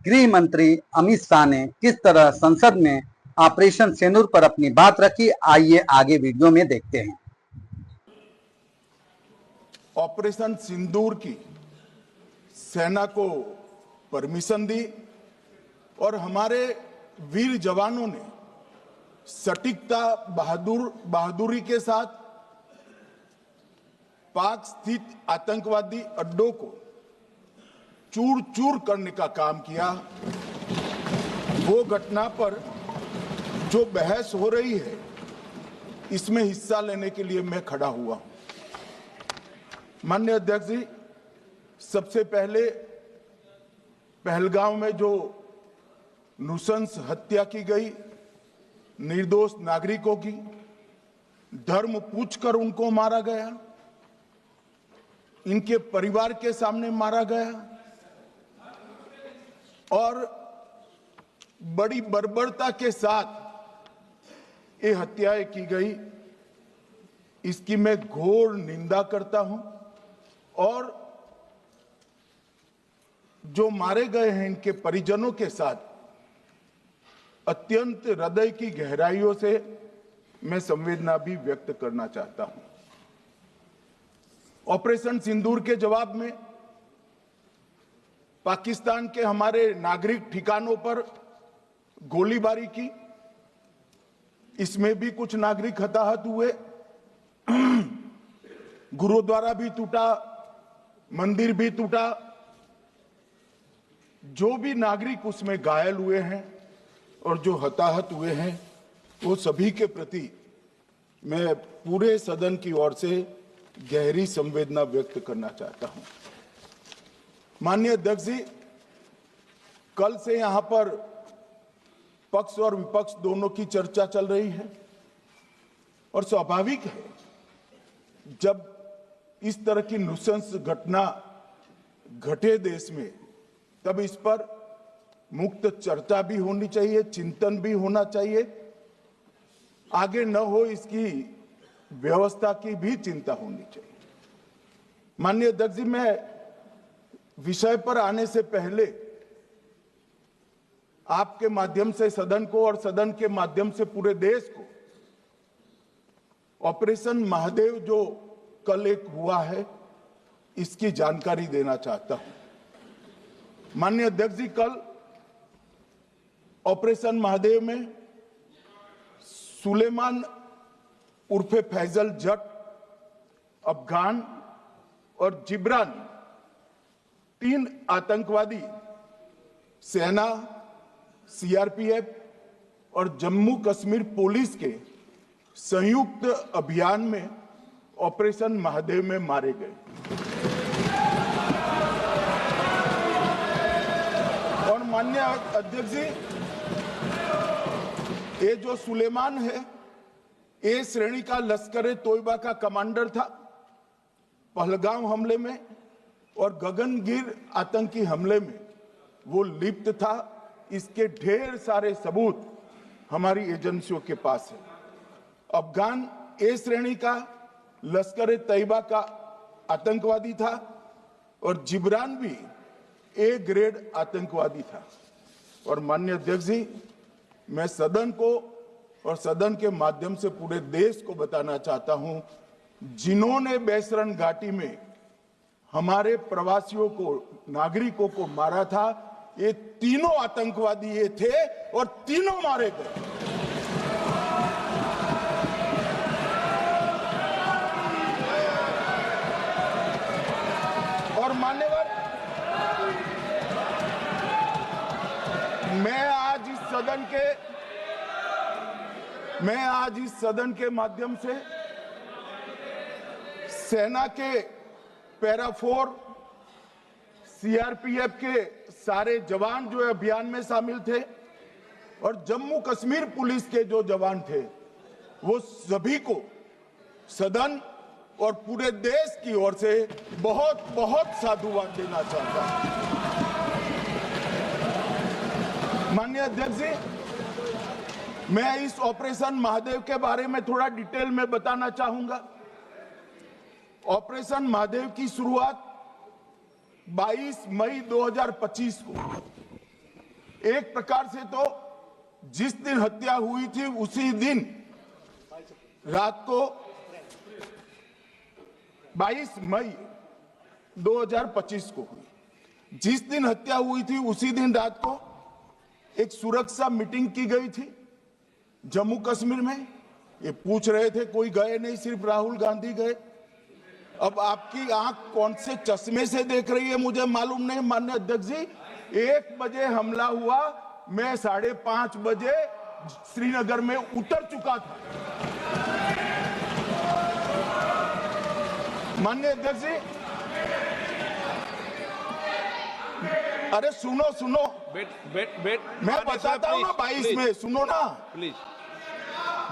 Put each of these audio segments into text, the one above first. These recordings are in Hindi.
गृह मंत्री अमित शाह ने किस तरह संसद में ऑपरेशन सिंदूर पर अपनी बात रखी, आइए आगे वीडियो में देखते हैं। ऑपरेशन सिंदूर की सेना को परमिशन दी और हमारे वीर जवानों ने सटीकता बहादुरी के साथ पाक स्थित आतंकवादी अड्डों को चूर चूर करने का काम किया। वो घटना पर जो बहस हो रही है, इसमें हिस्सा लेने के लिए मैं खड़ा हुआ हूं। माननीय अध्यक्ष जी, सबसे पहले पहलगांव में जो नृशंस हत्या की गई निर्दोष नागरिकों की, धर्म पूछकर उनको मारा गया, इनके परिवार के सामने मारा गया और बड़ी बर्बरता के साथ ये हत्याएं की गई, इसकी मैं घोर निंदा करता हूं। और जो मारे गए हैं इनके परिजनों के साथ अत्यंत हृदय की गहराइयों से मैं संवेदना भी व्यक्त करना चाहता हूं। ऑपरेशन सिंदूर के जवाब में पाकिस्तान के हमारे नागरिक ठिकानों पर गोलीबारी की, इसमें भी कुछ नागरिक हताहत हुए, गुरुद्वारा भी टूटा, मंदिर भी टूटा। जो भी नागरिक उसमें घायल हुए हैं और जो हताहत हुए हैं, वो सभी के प्रति मैं पूरे सदन की ओर से गहरी संवेदना व्यक्त करना चाहता हूं। माननीय अध्यक्ष जी, कल से यहां पर पक्ष और विपक्ष दोनों की चर्चा चल रही है और स्वाभाविक है, जब इस तरह की नृशंस घटना घटे देश में, तब इस पर मुक्त चर्चा भी होनी चाहिए, चिंतन भी होना चाहिए, आगे न हो इसकी व्यवस्था की भी चिंता होनी चाहिए। माननीय अध्यक्ष जी, मैं विषय पर आने से पहले आपके माध्यम से सदन को और सदन के माध्यम से पूरे देश को ऑपरेशन महादेव जो कल एक हुआ है, इसकी जानकारी देना चाहता हूं। माननीय अध्यक्ष जी, कल ऑपरेशन महादेव में सुलेमान उर्फे फैजल जट, अफगान और जिब्रान, 3 आतंकवादी सेना, सीआरपीएफ और जम्मू कश्मीर पुलिस के संयुक्त अभियान में ऑपरेशन महादेव में मारे गए। और माननीय अध्यक्ष जी, ये जो सुलेमान है, ए श्रेणी का लश्कर ए तोयबा का कमांडर था। पहलगाम हमले में और गगनगिर आतंकी हमले में वो लिप्त था। इसके ढेर सारे सबूत हमारी एजेंसियों के पास है। अफगान ए श्रेणी का लश्कर ए तैयबा का आतंकवादी था और जिब्रान भी ए ग्रेड आतंकवादी था। और माननीय अध्यक्ष जी, मैं सदन को और सदन के माध्यम से पूरे देश को बताना चाहता हूं, जिन्होंने बैसरन घाटी में हमारे प्रवासियों को, नागरिकों को मारा था, ये तीनों आतंकवादी ये थे और तीनों मारे गए। और मान्यवर, मैं आज इस सदन के माध्यम से सेना के पैरा 4, सीआरपीएफ के सारे जवान जो अभियान में शामिल थे और जम्मू कश्मीर पुलिस के जो जवान थे, वो सभी को सदन और पूरे देश की ओर से बहुत बहुत साधुवाद देना चाहता हूं। माननीय अध्यक्ष जी, मैं इस ऑपरेशन महादेव के बारे में थोड़ा डिटेल में बताना चाहूंगा। ऑपरेशन महादेव की शुरुआत 22 मई 2025 को एक प्रकार से तो जिस दिन हत्या हुई थी उसी दिन रात को 22 मई 2025 को हुई। जिस दिन हत्या हुई थी उसी दिन रात को एक सुरक्षा मीटिंग की गई थी जम्मू कश्मीर में। ये पूछ रहे थे, कोई गए नहीं, सिर्फ राहुल गांधी गए। अब आपकी आंख कौन से चश्मे से देख रही है मुझे मालूम नहीं माननीय अध्यक्ष जी। 1 बजे हमला हुआ, मैं 5:30 बजे श्रीनगर में उतर चुका था। माननीय अध्यक्ष जी, अरे सुनो सुनो, मैं बताता हूँ ना 22 में, सुनो ना प्लीज,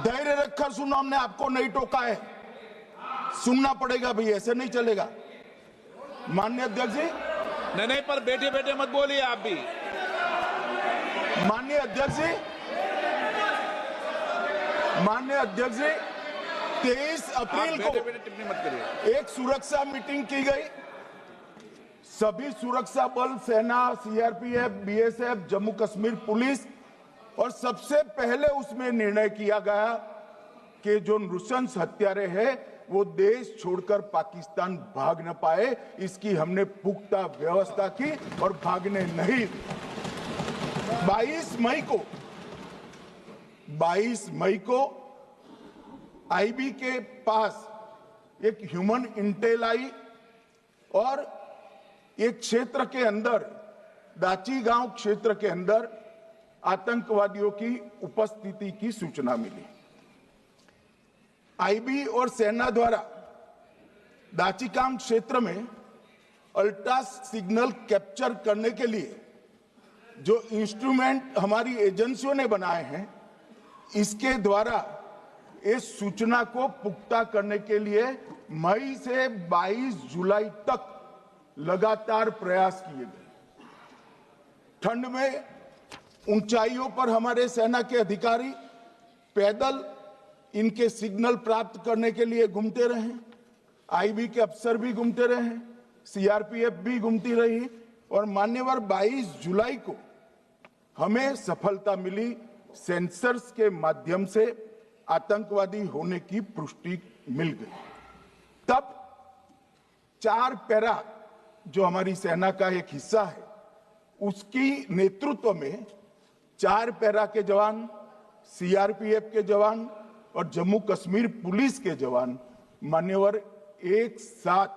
धैर्य रखकर सुनो, हमने आपको नहीं टोका है, सुनना पड़ेगा भाई, ऐसे नहीं चलेगा। माननीय अध्यक्ष जी, नहीं, पर बैठे बैठे मत बोलिए आप भी। माननीय अध्यक्ष जी, 23 अप्रैल को बैठे टिप्पणी मत करिए। एक सुरक्षा मीटिंग की गई। सभी सुरक्षा बल, सेना, CRPF, BSF, Jammu Kashmir police, और सबसे पहले उसमें निर्णय किया गया कि जो नृशंस हत्यारे हैं वो देश छोड़कर पाकिस्तान भाग न पाए, इसकी हमने पुख्ता व्यवस्था की और भागने नहीं दी। 22 मई को आईबी के पास एक ह्यूमन इंटेल आई और एक क्षेत्र के अंदर, दाची गांव क्षेत्र के अंदर आतंकवादियों की उपस्थिति की सूचना मिली। आईबी और सेना द्वारा दाचीकाम क्षेत्र में अल्ट्रा सिग्नल कैप्चर करने के लिए जो इंस्ट्रूमेंट हमारी एजेंसियों ने बनाए हैं, इसके द्वारा इस सूचना को पुख्ता करने के लिए मई से 22 जुलाई तक लगातार प्रयास किए गए। ठंड में ऊंचाइयों पर हमारे सेना के अधिकारी पैदल इनके सिग्नल प्राप्त करने के लिए घूमते रहे, आईबी के अफसर भी घूमते रहे, सीआरपीएफ भी घूमती रही, और मान्यवर 22 जुलाई को हमें सफलता मिली। सेंसर्स के माध्यम से आतंकवादी होने की पुष्टि मिल गई। तब 4 पैरा जो हमारी सेना का एक हिस्सा है, उसकी नेतृत्व में 4 पैरा के जवान, सीआरपीएफ के जवान और जम्मू कश्मीर पुलिस के जवान मान्यवर एक साथ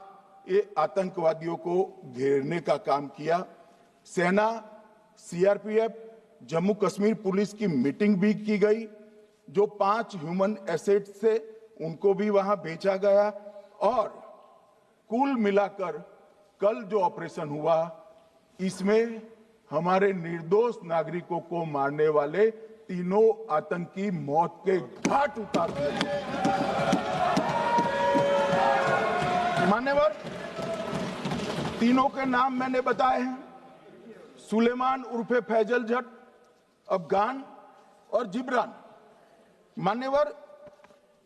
ये आतंकवादियों को घेरने का काम किया। सेना, सीआरपीएफ, जम्मू कश्मीर पुलिस की मीटिंग भी की गई। जो 5 ह्यूमन एसेट्स थे उनको भी वहां भेजा गया, और कुल मिलाकर कल जो ऑपरेशन हुआ, इसमें हमारे निर्दोष नागरिकों को मारने वाले तीनों आतंकी मौत के घाट उतार दिए। मान्यवर, तीनों के नाम मैंने बताए हैं, सुलेमान उर्फे फैजल जट, अफगान और जिब्रान। मान्यवर,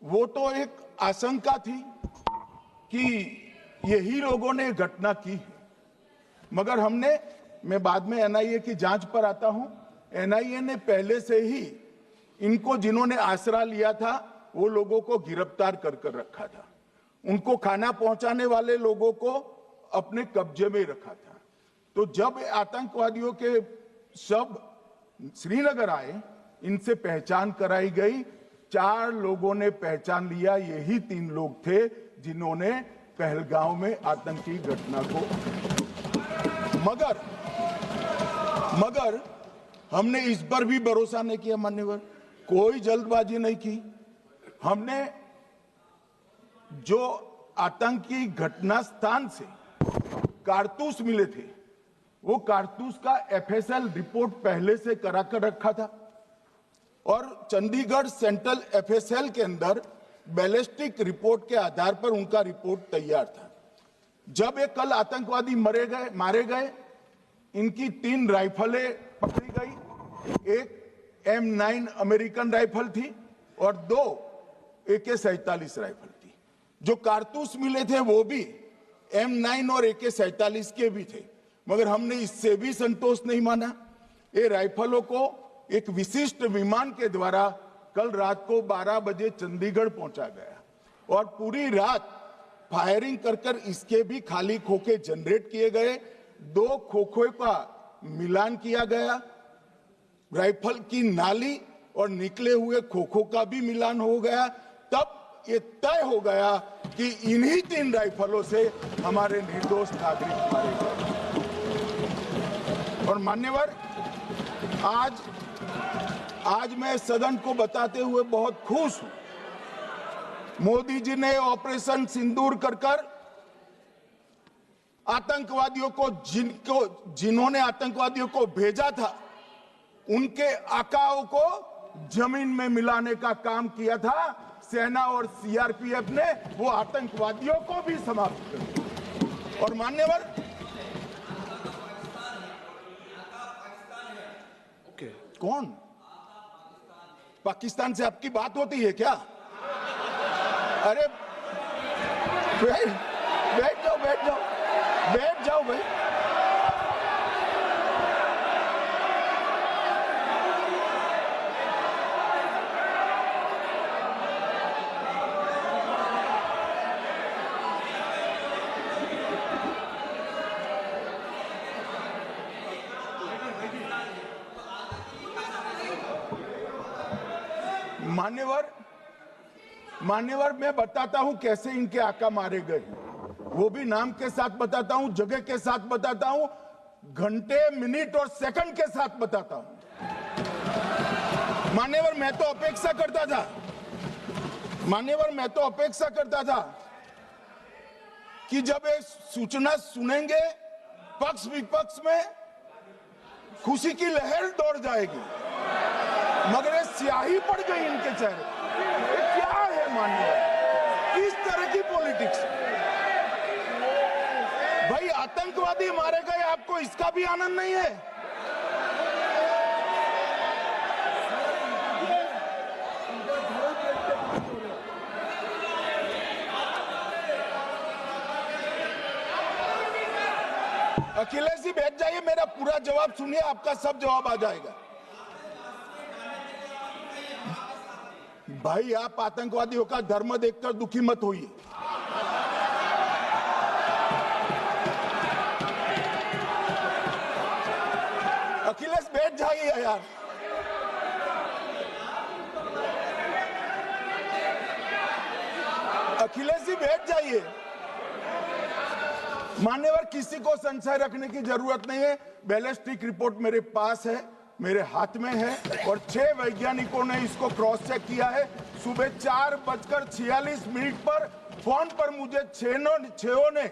वो तो एक आशंका थी कि यही लोगों ने घटना की, मगर मैं बाद में एनआईए की जांच पर आता हूं, एनआईए ने पहले से ही इनको, जिन्होंने आसरा लिया था, वो लोगों को गिरफ्तार कर रखा था। उनको खाना पहुंचाने वाले लोगों को अपने कब्जे में रखा था। तो जब आतंकवादियों के शव श्रीनगर आए, इनसे पहचान कराई गई। 4 लोगों ने पहचान लिया, यही 3 लोग थे जिन्होंने पहलगांव में आतंकी घटना को, मगर हमने इस पर भी भरोसा नहीं किया मान्यवर, कोई जल्दबाजी नहीं की। हमने जो आतंकी घटना स्थान से कारतूस मिले थे, वो कारतूस का एफएसएल रिपोर्ट पहले से करा कर रखा था, और चंडीगढ़ सेंट्रल एफएसएल के अंदर बैलिस्टिक रिपोर्ट के आधार पर उनका रिपोर्ट तैयार था। जब ये कल आतंकवादी मारे गए, इनकी 3 राइफलें पकड़ी गई। एक M9 अमेरिकन राइफल थी और 2 AK-47 राइफल थी। जो कारतूस मिले थे वो भी M9 और AK-47 के भी थे, मगर हमने इससे भी संतोष नहीं माना। ये राइफलों को एक विशिष्ट विमान के द्वारा कल रात को 12 बजे चंडीगढ़ पहुंचा गया और पूरी रात फायरिंग कर कर इसके भी खाली खोखे जनरेट किए गए। 2 खोखों का मिलान किया गया, राइफल की नाली और निकले हुए खोखों का भी मिलान हो गया। तब ये तय हो गया कि इन्हीं 3 राइफलों से हमारे निर्दोष नागरिक मारे गए। और मान्यवर, आज मैं सदन को बताते हुए बहुत खुश हूं। मोदी जी ने ऑपरेशन सिंदूर कर आतंकवादियों को जिन्होंने आतंकवादियों को भेजा था उनके आकाओं को जमीन में मिलाने का काम किया था। सेना और सीआरपीएफ ने वो आतंकवादियों को भी समाप्त कर दिया। और मान्यवर, कौन पाकिस्तान से आपकी बात होती है क्या? अरे बैठ जाओ भाई। मान्यवर, मैं बताता हूं कैसे इनके आका मारे गए, वो भी नाम के साथ बताता हूं, जगह के साथ बताता हूं, घंटे, मिनट और सेकंड के साथ बताता हूं। मान्यवर, मैं तो अपेक्षा करता था कि जब एक सूचना सुनेंगे पक्ष विपक्ष में खुशी की लहर दौड़ जाएगी, मगर ये स्याही पड़ गई इनके चेहरे। क्या है मान्यवर, किस तरह की पॉलिटिक्स? भाई आतंकवादी मारे गए, आपको इसका भी आनंद नहीं है? अखिलेश जी बैठ जाइए, मेरा पूरा जवाब सुनिए, आपका सब जवाब आ जाएगा। भाई आप आतंकवादियों का धर्म देखकर दुखी मत होइए। अखिलेश बैठ जाइए यार। अखिलेश जी बैठ जाइए। मान्यवर, किसी को संशय रखने की जरूरत नहीं है। बैलिस्टिक रिपोर्ट मेरे पास है, मेरे हाथ में है और 6 वैज्ञानिकों ने इसको क्रॉस चेक किया है। सुबह 4:46 पर फोन पर मुझे 6 ने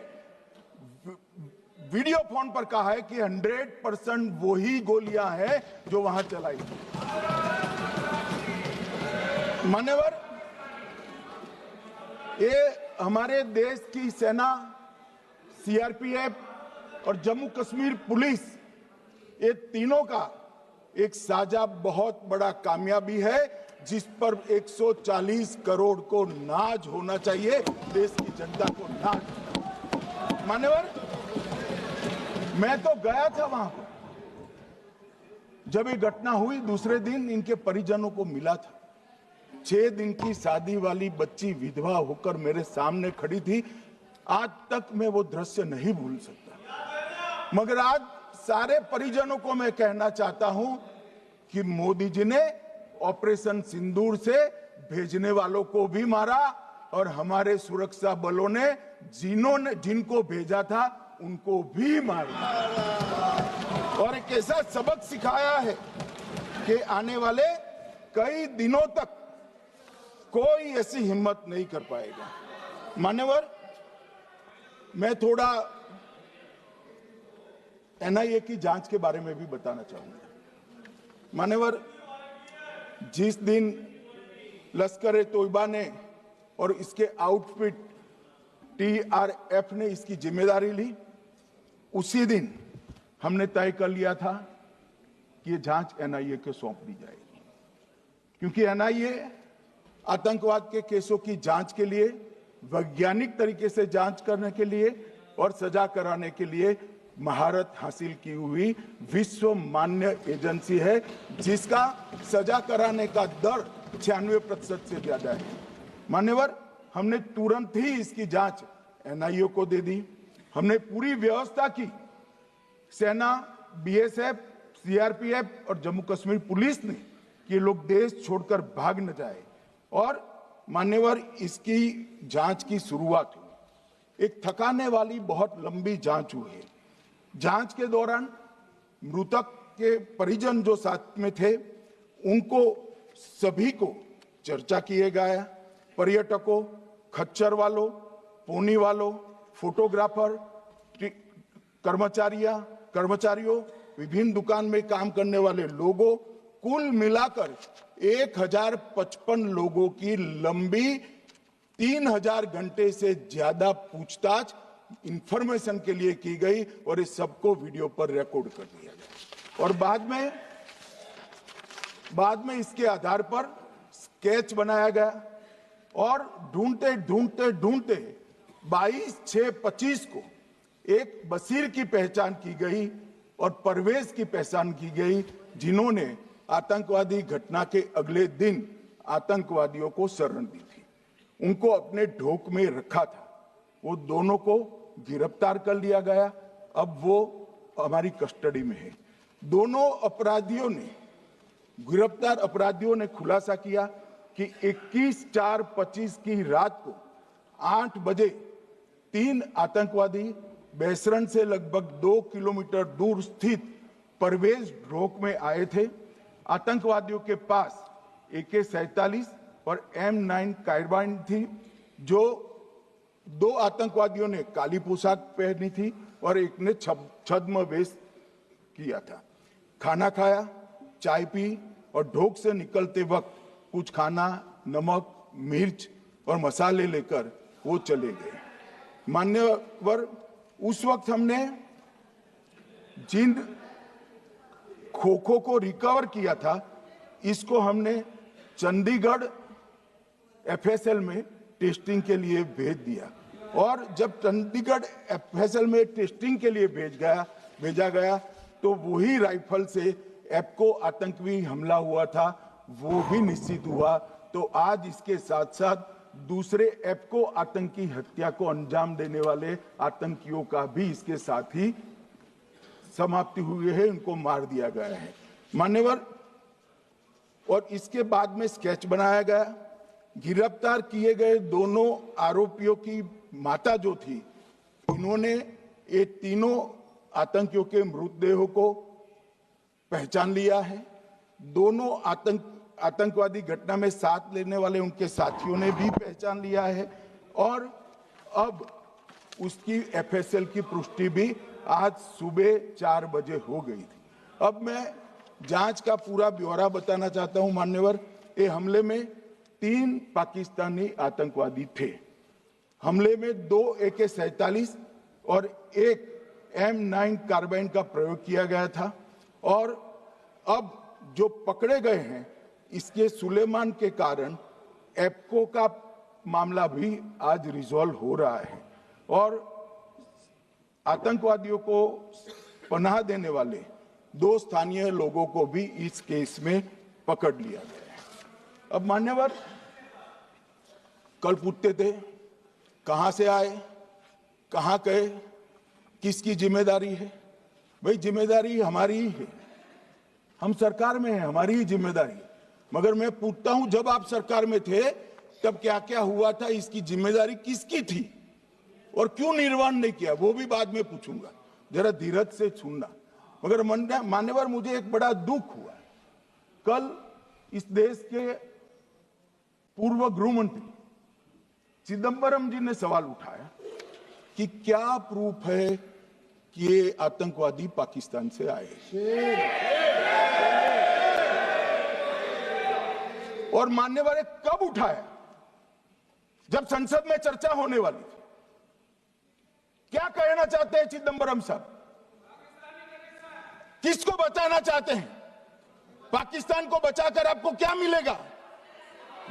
वीडियो फोन पर कहा है कि 100% वही गोलियां हैं जो वहां चलाई। मान्यवर, ये हमारे देश की सेना, सीआरपीएफ और जम्मू कश्मीर पुलिस, ये तीनों का एक साझा बहुत बड़ा कामयाबी है, जिस पर 140 करोड़ को नाज होना चाहिए, देश की जनता को नाज। मान्यवर, मैं तो गया था वहां पर जब ये घटना हुई। दूसरे दिन इनके परिजनों को मिला था। 6 दिन की शादी वाली बच्ची विधवा होकर मेरे सामने खड़ी थी। आज तक मैं वो दृश्य नहीं भूल सकता। मगर आज सारे परिजनों को मैं कहना चाहता हूं कि मोदी जी ने ऑपरेशन सिंदूर से भेजने वालों को भी मारा और हमारे सुरक्षा बलों ने जिनको भेजा था उनको भी मारा और एक ऐसा सबक सिखाया है कि आने वाले कई दिनों तक कोई ऐसी हिम्मत नहीं कर पाएगा। मान्यवर, मैं थोड़ा एनआईए की जांच के बारे में भी बताना चाहूंगा। मान्यवर, जिस दिन लश्कर-ए-तोयबा ने और इसके आउटफिट टीआरएफ ने इसकी जिम्मेदारी ली, उसी दिन हमने तय कर लिया था कि ये जांच एनआईए को सौंप दी जाएगी, क्योंकि एनआईए आतंकवाद के केसों की जांच के लिए, वैज्ञानिक तरीके से जांच करने के लिए और सजा कराने के लिए महारत हासिल की हुई विश्व मान्य एजेंसी है, जिसका सजा कराने का दर 96% से ज्यादा है। मान्यवर, हमने तुरंत ही इसकी जांच एनआईए को दे दी। हमने पूरी व्यवस्था की, सेना, बीएसएफ, सीआरपीएफ और जम्मू कश्मीर पुलिस ने कि ये लोग देश छोड़कर भाग न जाए। और मान्यवर, इसकी जांच की शुरुआत हुई। एक थकाने वाली बहुत लंबी जांच हुई है। जांच के दौरान मृतक के परिजन जो साथ में थे, उनको सभी को चर्चा किए गया। पर्यटकों, खच्चर वालों, पोनी वालों, फोटोग्राफर, कर्मचारियों, विभिन्न दुकान में काम करने वाले लोगों, कुल मिलाकर 1055 लोगों की लंबी 3000 घंटे से ज्यादा पूछताछ इंफॉर्मेशन के लिए की गई और इस सबको वीडियो पर रिकॉर्ड कर दिया गया। और बाद में इसके आधार पर स्केच बनाया गया और ढूंढते 22/6/25 को एक बशीर की पहचान की गई और परवेज की पहचान की गई, जिन्होंने आतंकवादी घटना के अगले दिन आतंकवादियों को शरण दी थी। उनको अपने ढोक में रखा था। वो दोनों को गिरफ्तार कर लिया गया। अब वो हमारी कस्टडी में है। दोनों गिरफ्तार अपराधियों ने खुलासा किया कि 21/4/25 की रात को 8 बजे 3 आतंकवादी बेसरन से लगभग 2 किलोमीटर दूर स्थित परवेज ढोक में आए थे। आतंकवादियों के पास AK-47 और M9 कार्बाइन थी। जो 2 आतंकवादियों ने काली पोशाक पहनी थी और एक ने छद्म वेश किया था। खाना खाया, चाय पी और ढोक से निकलते वक्त कुछ खाना, नमक, मिर्च और मसाले लेकर वो चले गए। मान्यवर, उस वक्त हमने जिन खोखों को रिकवर किया था, इसको हमने चंडीगढ़ FSL में टेस्टिंग के लिए भेज दिया। और जब चंडीगढ़ FSL में टेस्टिंग के लिए भेजा गया तो वही राइफल से एप्को आतंकी हमला हुआ था, वो भी निश्चित हुआ। तो आज इसके साथ साथ दूसरे एप्को आतंकी हत्या को अंजाम देने वाले आतंकियों का भी इसके साथ ही समाप्ति हुई है, उनको मार दिया गया है। मान्यवर, और इसके बाद में स्केच बनाया गया। गिरफ्तार किए गए दोनों आरोपियों की माता जो थी, इन्होंने ये तीनों आतंकियों के मृतदेहों को पहचान लिया है। दोनों आतंकवादी घटना में साथ लेने वाले उनके साथियों ने भी पहचान लिया है। और अब उसकी FSL की पुष्टि भी आज सुबह 4 बजे हो गई थी। अब मैं जांच का पूरा ब्यौरा बताना चाहता हूं। मान्यवर, ये हमले में 3 पाकिस्तानी आतंकवादी थे। हमले में 2 AK-47 और 1 M9 कार्बाइन का प्रयोग किया गया था। और अब जो पकड़े गए हैं, इसके सुलेमान के कारण एप्को का मामला भी आज रिजॉल्व हो रहा है और आतंकवादियों को पनाह देने वाले 2 स्थानीय लोगों को भी इस केस में पकड़ लिया गया है। अब मान्यवर, कल पूछते थे कहां से आए, कहां गए, किसकी जिम्मेदारी है। भाई, जिम्मेदारी हमारी ही है, हम सरकार में हैं, हमारी ही जिम्मेदारी है। मगर मैं पूछता हूं, जब आप सरकार में थे तब क्या क्या हुआ था, इसकी जिम्मेदारी किसकी थी और क्यों निर्वहन नहीं किया, वो भी बाद में पूछूंगा। जरा धीरज से सुनना। मगर मान्यवर, मुझे एक बड़ा दुख हुआ। कल इस देश के पूर्व गृह मंत्री चिदंबरम जी ने सवाल उठाया कि क्या प्रूफ है कि ये आतंकवादी पाकिस्तान से आए। और मान्यवर, कब उठाया? जब संसद में चर्चा होने वाली थी। क्या कहना चाहते हैं चिदंबरम साहब? किसको बचाना चाहते हैं? पाकिस्तान को बचाकर आपको क्या मिलेगा?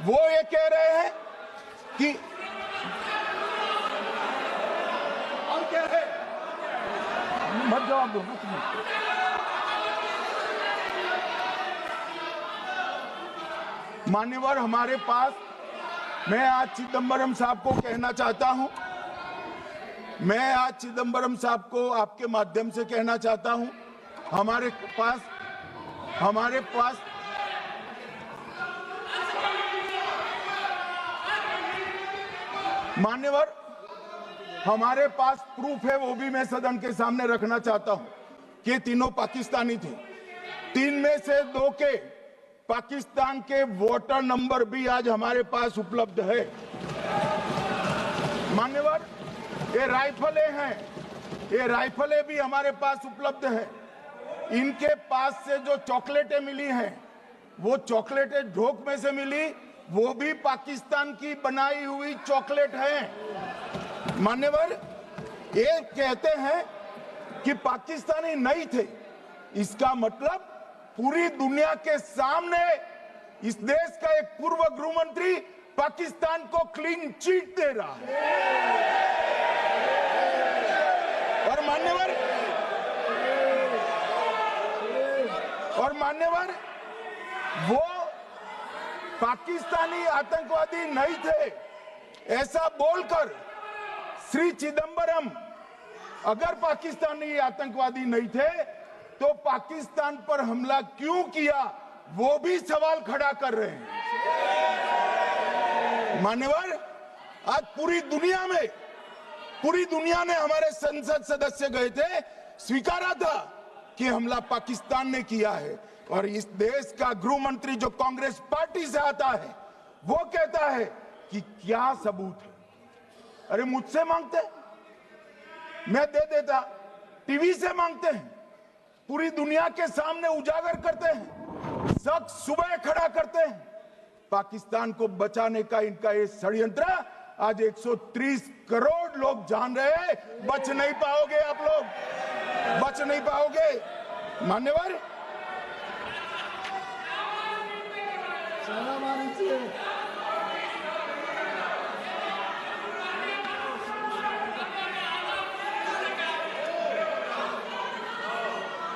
वो ये कह रहे हैं कि मत जवाब दो। मान्यवर, हमारे पास, मैं आज चिदम्बरम साहब को कहना चाहता हूं, मैं आज चिदम्बरम साहब को आपके माध्यम से कहना चाहता हूं, हमारे पास मान्यवर, हमारे पास प्रूफ है, वो भी मैं सदन के सामने रखना चाहता हूं कि तीनों पाकिस्तानी थे। 3 में से 2 के पाकिस्तान के वोटर नंबर भी आज हमारे पास उपलब्ध है। मान्यवर, ये राइफलें हैं, ये राइफलें भी हमारे पास उपलब्ध हैं। इनके पास से जो चॉकलेटें मिली हैं, वो चॉकलेटें ढोक में से मिली, वो भी पाकिस्तान की बनाई हुई चॉकलेट है। मान्यवर, ये कहते हैं कि पाकिस्तानी नहीं थे, इसका मतलब पूरी दुनिया के सामने इस देश का एक पूर्व गृह मंत्री पाकिस्तान को क्लीन चिट दे रहा है। और मान्यवर, वो पाकिस्तानी आतंकवादी नहीं थे, ऐसा बोलकर श्री चिदम्बरम अगर पाकिस्तानी आतंकवादी नहीं थे तो पाकिस्तान पर हमला क्यों किया, वो भी सवाल खड़ा कर रहे हैं। मान्यवर, आज पूरी दुनिया ने हमारे संसद सदस्य गए थे, स्वीकारा था कि हमला पाकिस्तान ने किया है। और इस देश का गृह मंत्री जो कांग्रेस पार्टी से आता है, वो कहता है कि क्या सबूत है। अरे मुझसे मांगते, मैं दे देता, टीवी से मांगते हैं, पूरी दुनिया के सामने उजागर करते हैं, सब सुबह खड़ा करते हैं। पाकिस्तान को बचाने का इनका ये षड्यंत्र आज 130 करोड़ लोग जान रहे हैं। बच नहीं पाओगे आप लोग, बच नहीं पाओगे। मान्यवर,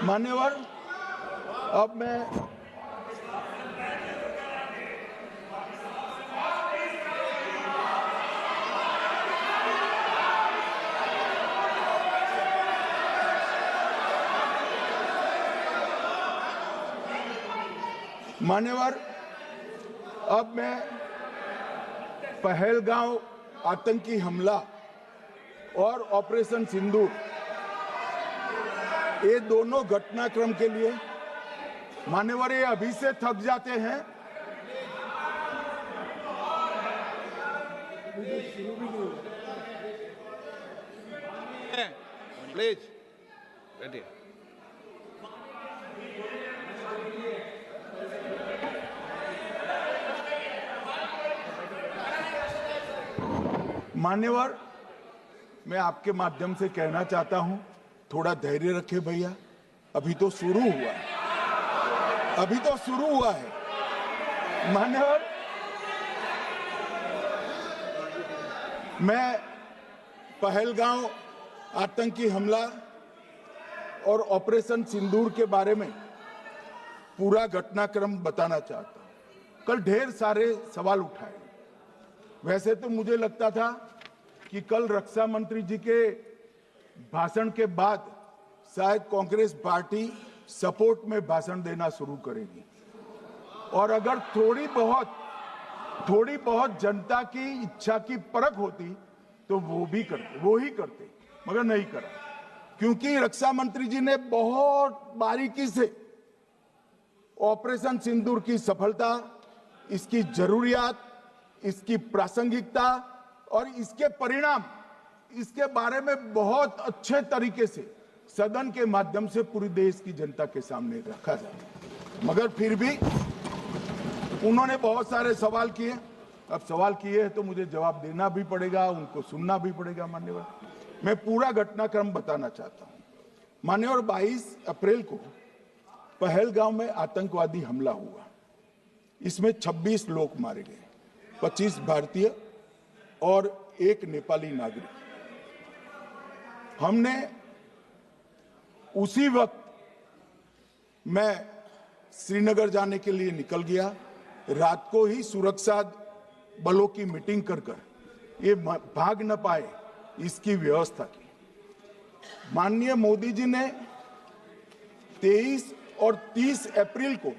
मान्यवर, अब मैं पहलगांव आतंकी हमला और ऑपरेशन सिंदूर, ये दोनों घटनाक्रम के लिए मान्यवर ये अभी से थक जाते हैं। प्लीज बैठिए। मान्यवर, मैं आपके माध्यम से कहना चाहता हूं, थोड़ा धैर्य रखे भैया, अभी तो शुरू हुआ है, अभी तो शुरू हुआ है। मान्यवर, मैं पहलगांव आतंकी हमला और ऑपरेशन सिंदूर के बारे में पूरा घटनाक्रम बताना चाहता हूं। कल ढेर सारे सवाल उठाए। वैसे तो मुझे लगता था कि कल रक्षा मंत्री जी के भाषण के बाद शायद कांग्रेस पार्टी सपोर्ट में भाषण देना शुरू करेगी और अगर थोड़ी बहुत जनता की इच्छा की परख होती तो वो ही करते, मगर नहीं करा, क्योंकि रक्षा मंत्री जी ने बहुत बारीकी से ऑपरेशन सिंदूर की सफलता, इसकी जरूरियात, इसकी प्रासंगिकता और इसके परिणाम, इसके बारे में बहुत अच्छे तरीके से सदन के माध्यम से पूरी देश की जनता के सामने रखा जाए। मगर फिर भी उन्होंने बहुत सारे सवाल किए। अब सवाल किए हैं तो मुझे जवाब देना भी पड़ेगा, उनको सुनना भी पड़ेगा। मान्यवर, मैं पूरा घटनाक्रम बताना चाहता हूं। मान्यवर, 22 अप्रैल को पहलगांव में आतंकवादी हमला हुआ। इसमें 26 लोग मारे गए, 25 भारतीय और 1 नेपाली नागरिक। हमने उसी वक्त मैं श्रीनगर जाने के लिए निकल गया। रात को ही सुरक्षा बलों की मीटिंग कर ये भाग न पाए इसकी व्यवस्था की। माननीय मोदी जी ने 23 और 30 अप्रैल को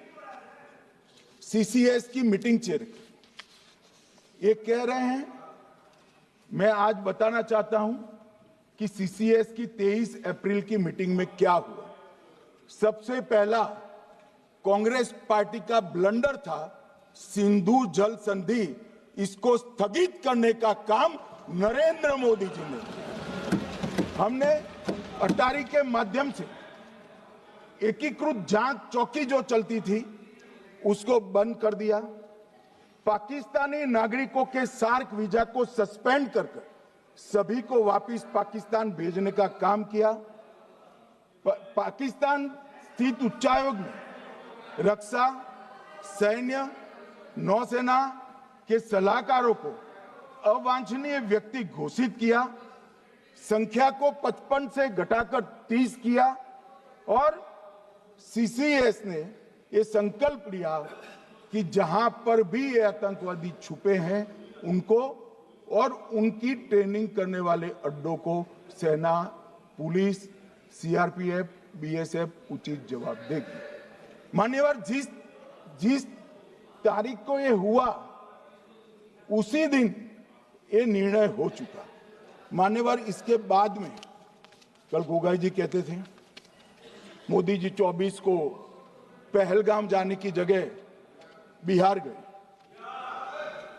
सीसीएस की मीटिंग चेयर की। ये कह रहे हैं, मैं आज बताना चाहता हूं कि सीसीएस की 23 अप्रैल की मीटिंग में क्या हुआ। सबसे पहला कांग्रेस पार्टी का ब्लंडर था सिंधु जल संधि, इसको स्थगित करने का काम नरेंद्र मोदी जी ने। हमने अटारी के माध्यम से एकीकृत जांच चौकी जो चलती थी उसको बंद कर दिया। पाकिस्तानी नागरिकों के सार्क वीजा को सस्पेंड कर सभी को वापस पाकिस्तान भेजने का काम किया। पाकिस्तान स्थित उच्चायोग में रक्षा, सैन्य, नौसेना के सलाहकारों को अवांछनीय व्यक्ति घोषित किया। संख्या को 55 से घटाकर 30 किया और सीसीएस ने ये संकल्प लिया कि जहां पर भी ये आतंकवादी छुपे हैं उनको और उनकी ट्रेनिंग करने वाले अड्डों को सेना, पुलिस, सीआरपीएफ, बीएसएफ उचित जवाब देगी। मान्यवर, जिस तारीख को ये हुआ उसी दिन ये निर्णय हो चुका। मान्यवर, इसके बाद में कल गोगाई जी कहते थे मोदी जी 24 को पहलगाम जाने की जगह बिहार गए।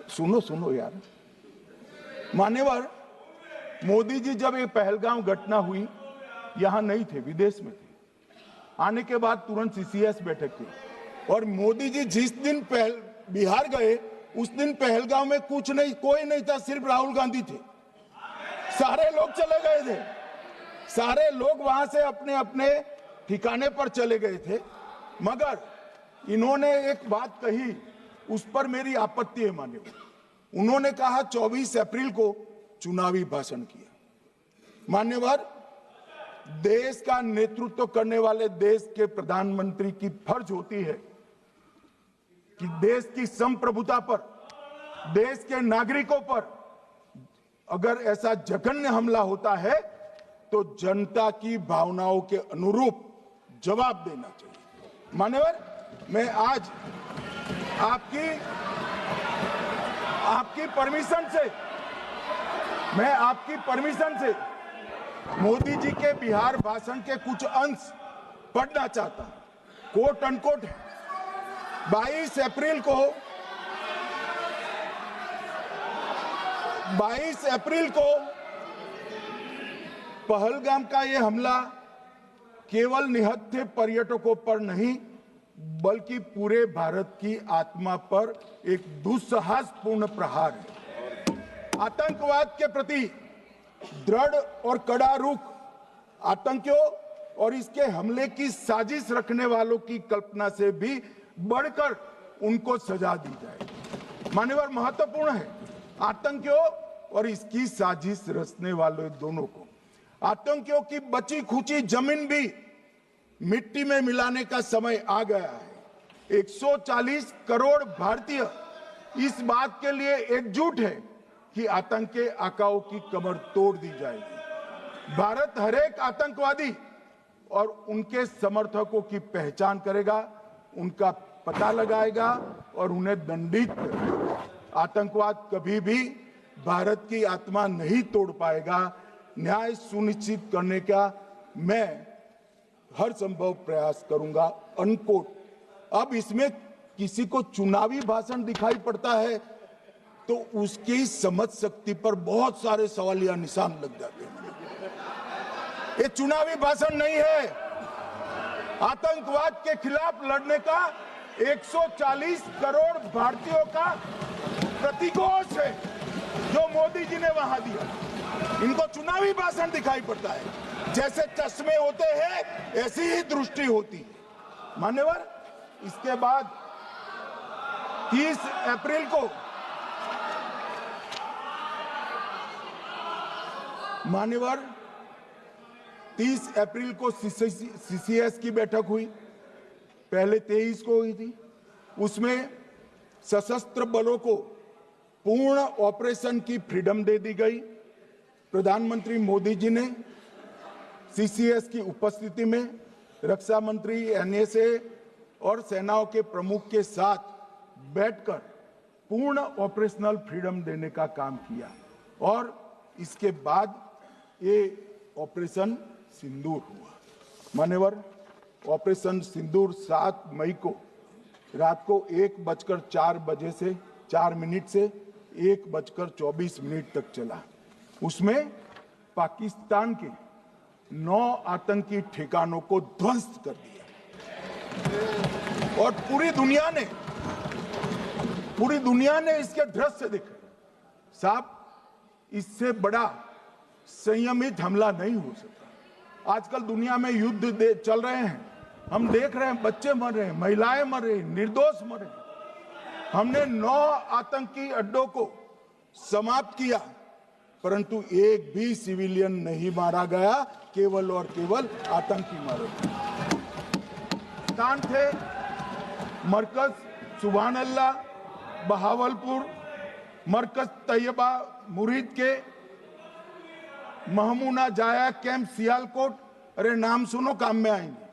सुनो यार। मान्यवर, मोदी जी जब ये पहलगाम घटना हुई यहां नहीं थे, विदेश में थे। आने के बाद तुरंत सीसीएस बैठक की और मोदी जी जिस दिन बिहार गए उस दिन पहलगाम में कुछ नहीं, कोई नहीं था, सिर्फ राहुल गांधी थे। सारे लोग चले गए थे, सारे लोग वहां से अपने अपने ठिकाने पर चले गए थे। मगर इन्होंने एक बात कही, उस पर मेरी आपत्ति है। मान्यवर, उन्होंने कहा 24 अप्रैल को चुनावी भाषण किया। मान्यवर, देश का नेतृत्व करने वाले देश के प्रधानमंत्री की फर्ज होती है कि देश की संप्रभुता पर, देश के नागरिकों पर अगर ऐसा जघन्य हमला होता है तो जनता की भावनाओं के अनुरूप जवाब देना चाहिए। मान्यवर, मैं आज आपकी परमिशन से मोदी जी के बिहार भाषण के कुछ अंश पढ़ना चाहता हूं। कोट अनकोट है। 22 अप्रैल को पहलगाम का यह हमला केवल निहत्थे पर्यटकों पर नहीं बल्कि पूरे भारत की आत्मा पर एक दुस्साहसपूर्ण प्रहार है। आतंकवाद के प्रति दृढ़ और कड़ा रुख, आतंकियों और इसके हमले की साजिश रखने वालों की कल्पना से भी बढ़कर उनको सजा दी जाए। मान्यवर, महत्वपूर्ण है आतंकियों और इसकी साजिश रचने वाले दोनों को। आतंकियों की बची खुची जमीन भी मिट्टी में मिलाने का समय आ गया है। 140 करोड़ भारतीय इस बात के लिए एकजुट है कि आतंकी आकाओं की कमर तोड़ दी जाएगी। भारत हर एक आतंकवादी और उनके समर्थकों की पहचान करेगा, उनका पता लगाएगा और उन्हें दंडित करेगा। आतंकवाद कभी भी भारत की आत्मा नहीं तोड़ पाएगा। न्याय सुनिश्चित करने का मैं हर संभव प्रयास करूंगा। अनकोट। अब इसमें किसी को चुनावी भाषण दिखाई पड़ता है तो उसकी समझ शक्ति पर बहुत सारे सवालिया निशान लग जाते हैं। ये चुनावी भाषण नहीं है, आतंकवाद के खिलाफ लड़ने का 140 करोड़ भारतीयों का प्रतिघोष है जो मोदी जी ने वहां दिया। इनको चुनावी भाषण दिखाई पड़ता है। जैसे चश्मे होते हैं ऐसी ही दृष्टि होती है। मान्यवर, इसके बाद 30 अप्रैल को मान्यवर 30 अप्रैल को सीसीएस की बैठक हुई, पहले 23 को हुई थी। उसमें सशस्त्र बलों को पूर्ण ऑपरेशन की फ्रीडम दे दी गई। प्रधानमंत्री मोदी जी ने सीसीएस की उपस्थिति में रक्षा मंत्री, एनएसए और सेनाओं के प्रमुख के साथ बैठकर पूर्ण ऑपरेशनल फ्रीडम देने का काम किया और इसके बाद ये ऑपरेशन सिंदूर हुआ। मान्यवर, ऑपरेशन सिंदूर 7 मई को रात को 1:04 से 4 मिनट से 1:24 तक चला। उसमें पाकिस्तान के 9 आतंकी ठिकानों को ध्वस्त कर दिया और पूरी दुनिया ने इसके दृश्य देखे। साहब, इससे बड़ा संयमित हमला नहीं हो सकता। आजकल दुनिया में युद्ध चल रहे हैं, हम देख रहे हैं, बच्चे मर रहे हैं, महिलाएं मर रही, निर्दोष मर रहे। हमने 9 आतंकी अड्डों को समाप्त किया, परंतु एक भी सिविलियन नहीं मारा गया, केवल और केवल आतंकी मारे गए। स्थान थे मरकज सुभान अल्लाह बहावलपुर, मरकज तैयबा मुरीद के, महमूना जाया कैंप सियालकोट, अरे नाम सुनो काम में आएंगे,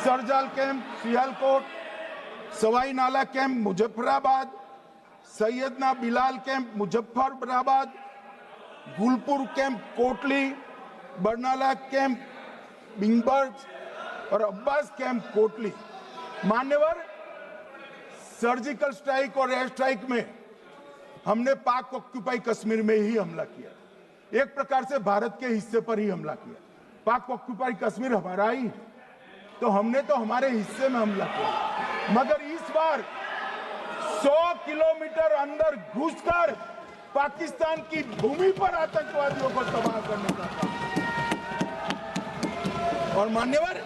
सरजाल camp Sialkot, Sawai Nala camp Muzaffarabad, Syedna Bilal camp Muzaffarabad, Gulpur camp Kotli, Barnala camp Bhimber और अब्बास कैंप कोटली। मान्यवर, सर्जिकल स्ट्राइक और एयर स्ट्राइक में हमने पाक ऑक्यूपाई कश्मीर में ही हमला किया, एक प्रकार से भारत के हिस्से पर ही हमला किया। पाक ऑक्यूपाई कश्मीर हमारा ही, तो हमने तो हमारे हिस्से में हमला किया। मगर इस बार 100 किलोमीटर अंदर घुसकर पाकिस्तान की भूमि पर आतंकवादियों को तबाह करने का काम। और मान्यवर,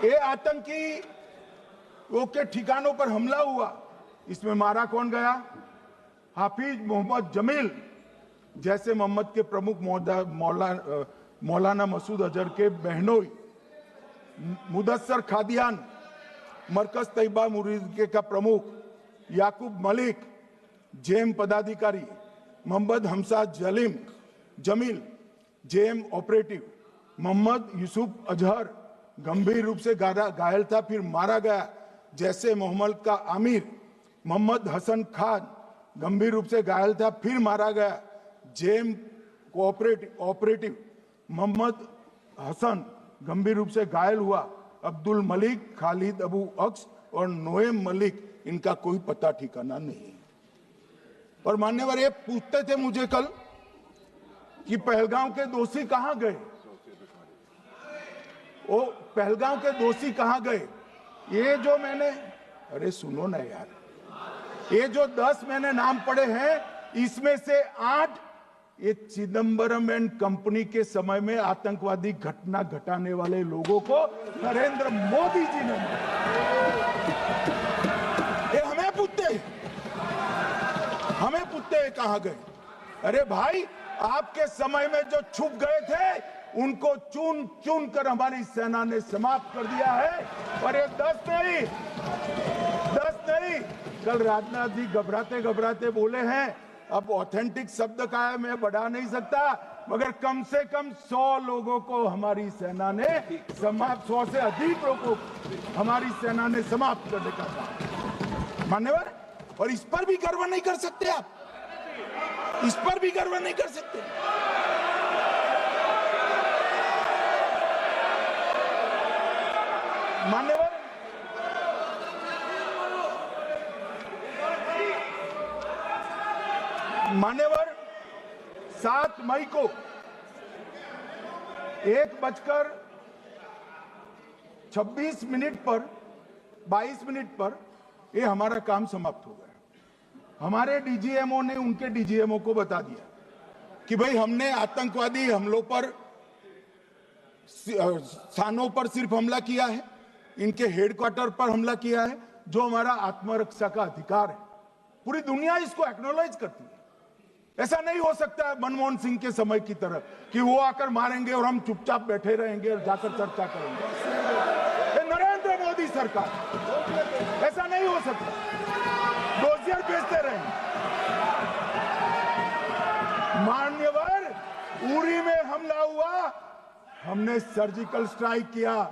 ये आतंकी के ठिकानों पर हमला हुआ, इसमें मारा कौन गया? हाफिज मोहम्मद जमील जैसे मोहम्मद के प्रमुख मौलाना मसूद अजहर के बहनोई, मुदस्सर खादियान मरकज तैयबा मुरीद का प्रमुख, याकूब मलिक जेएम पदाधिकारी, मोहम्मद हमसा जमील जेएम ऑपरेटिव, मोहम्मद यूसुफ अजहर गंभीर रूप से घायल था, फिर मारा गया। जैसे मोहम्मद का आमिर मोहम्मद हसन खान गंभीर रूप से घायल था, फिर मारा गया। जेएम ऑपरेटिव मोहम्मद हसन गंभीर रूप से घायल हुआ। अब्दुल मलिक, खालिद अबू अक्स और नोएम मलिक, इनका कोई पता ठिकाना नहीं। और मान्यवर, ये पूछते थे मुझे कल कि पहलगांव के दोषी कहां गए, वो पहलगांव के दोषी कहां गए? ये जो मैंने, अरे सुनो ना यार, ये जो 10 मैंने नाम पढ़े हैं, इसमें से 8 ये चिदंबरम एंड कंपनी के समय में आतंकवादी घटना घटाने वाले लोगों को नरेंद्र मोदी जी ने मारा। ये हमें पूछते हैं कहां गए? अरे भाई, आपके समय में जो छुप गए थे उनको चुन चुन कर हमारी सेना ने समाप्त कर दिया है। और ये 10 नहीं, कल राजनाथ जी घबराते घबराते बोले हैं, अब ऑथेंटिक शब्द का है, मैं बढ़ा नहीं सकता, मगर कम से कम 100 लोगों को हमारी सेना ने समाप्त, 100 से अधिक लोगों को हमारी सेना ने समाप्त करने का काम। मान्यवर, और इस पर भी गर्व नहीं कर सकते आप, इस पर भी गर्व नहीं कर सकते। मान्यवर, 7 मई को 1:26 पर 22 मिनट पर ये हमारा काम समाप्त हो गया। हमारे डीजीएमओ ने उनके डीजीएमओ को बता दिया कि भाई, हमने आतंकवादी हमलों पर, स्थानों पर सिर्फ हमला किया है, इनके हेडक्वार्टर पर हमला किया है, जो हमारा आत्मरक्षा का अधिकार है। पूरी दुनिया इसको एक्नॉलेज करती है। ऐसा नहीं हो सकता है मनमोहन सिंह के समय की तरह कि वो आकर मारेंगे और हम चुपचाप बैठे रहेंगे और जाकर चर्चा करेंगे। ये नरेंद्र मोदी सरकार, ऐसा नहीं हो सकता। डोजियर भेजते रहेंगे। मान्यवर, उरी में हमला हुआ, हमने सर्जिकल स्ट्राइक किया।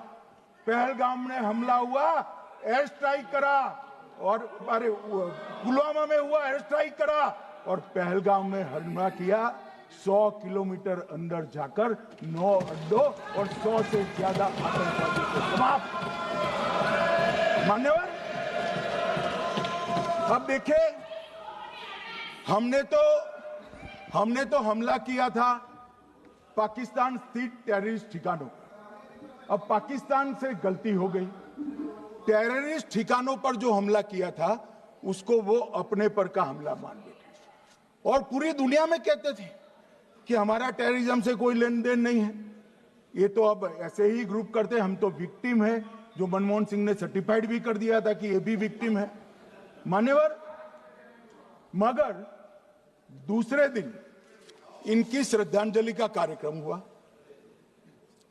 पहलगाम में हमला हुआ, एयर स्ट्राइक करा, और अरे पुलवामा में हुआ, एयर स्ट्राइक करा, और पहलगाम में हमला किया। 100 किलोमीटर अंदर जाकर 9 अड्डों और 100 से ज्यादा आतंकवादियों को समाप्त। मान्यवर, अब देखें, हमने तो हमला किया था पाकिस्तान स्थित टेररिस्ट ठिकानों पर। अब पाकिस्तान से गलती हो गई। टेररिस्ट ठिकानों पर जो हमला किया था उसको वो अपने पर का हमला मान बैठे और पूरी दुनिया में कहते थे कि हमारा टेररिज्म से कोई लेन देन नहीं है। ये तो अब ऐसे ही ग्रुप करते, हम तो विक्टिम है, जो मनमोहन सिंह ने सर्टिफाइड भी कर दिया था कि ये भी विक्टिम है। मान्यवर, मगर दूसरे दिन इनकी श्रद्धांजलि का कार्यक्रम हुआ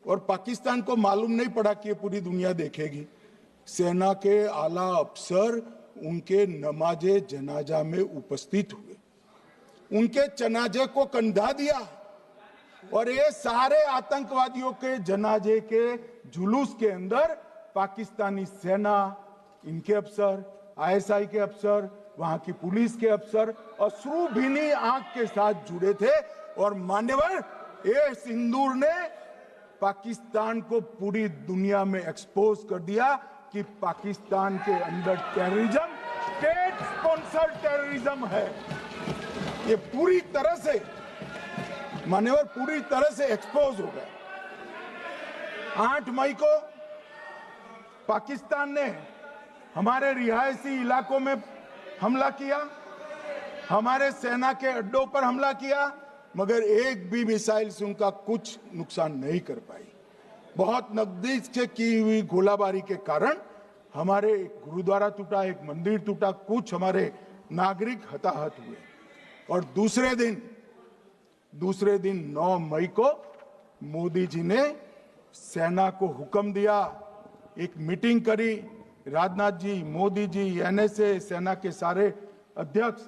और पाकिस्तान को मालूम नहीं पड़ा कि ये पूरी दुनिया देखेगी। सेना के आला अफसर उनके नमाजे जनाजा में उपस्थित हुए, उनके जनाजे को कंधा दिया और ये सारे आतंकवादियों के जनाजे के जुलूस के अंदर पाकिस्तानी सेना, इनके अफसर, आईएसआई के अफसर, वहां की पुलिस के अफसर अश्रुभीनी आंख के साथ जुड़े थे। और मान्यवर, ये सिंदूर ने पाकिस्तान को पूरी दुनिया में एक्सपोज कर दिया कि पाकिस्तान के अंदर टेररिज्म स्टेट स्पॉन्सर्ड टेररिज्म है। ये पूरी तरह से, मान्यवर, पूरी तरह से एक्सपोज हो गया। 8 मई को पाकिस्तान ने हमारे रिहायशी इलाकों में हमला किया, हमारे सेना के अड्डों पर हमला किया, मगर एक भी मिसाइल से उनका कुछ नुकसान नहीं कर पाई। बहुत नजदीक से की हुई गोलाबारी के कारण हमारे एक गुरुद्वारा टूटा, एक मंदिर टूटा, कुछ हमारे नागरिक हताहत हुए। और दूसरे दिन 9 मई को मोदी जी ने सेना को हुक्म दिया, एक मीटिंग करी, राजनाथ जी, मोदी जी, एनएसए, सेना के सारे अध्यक्ष,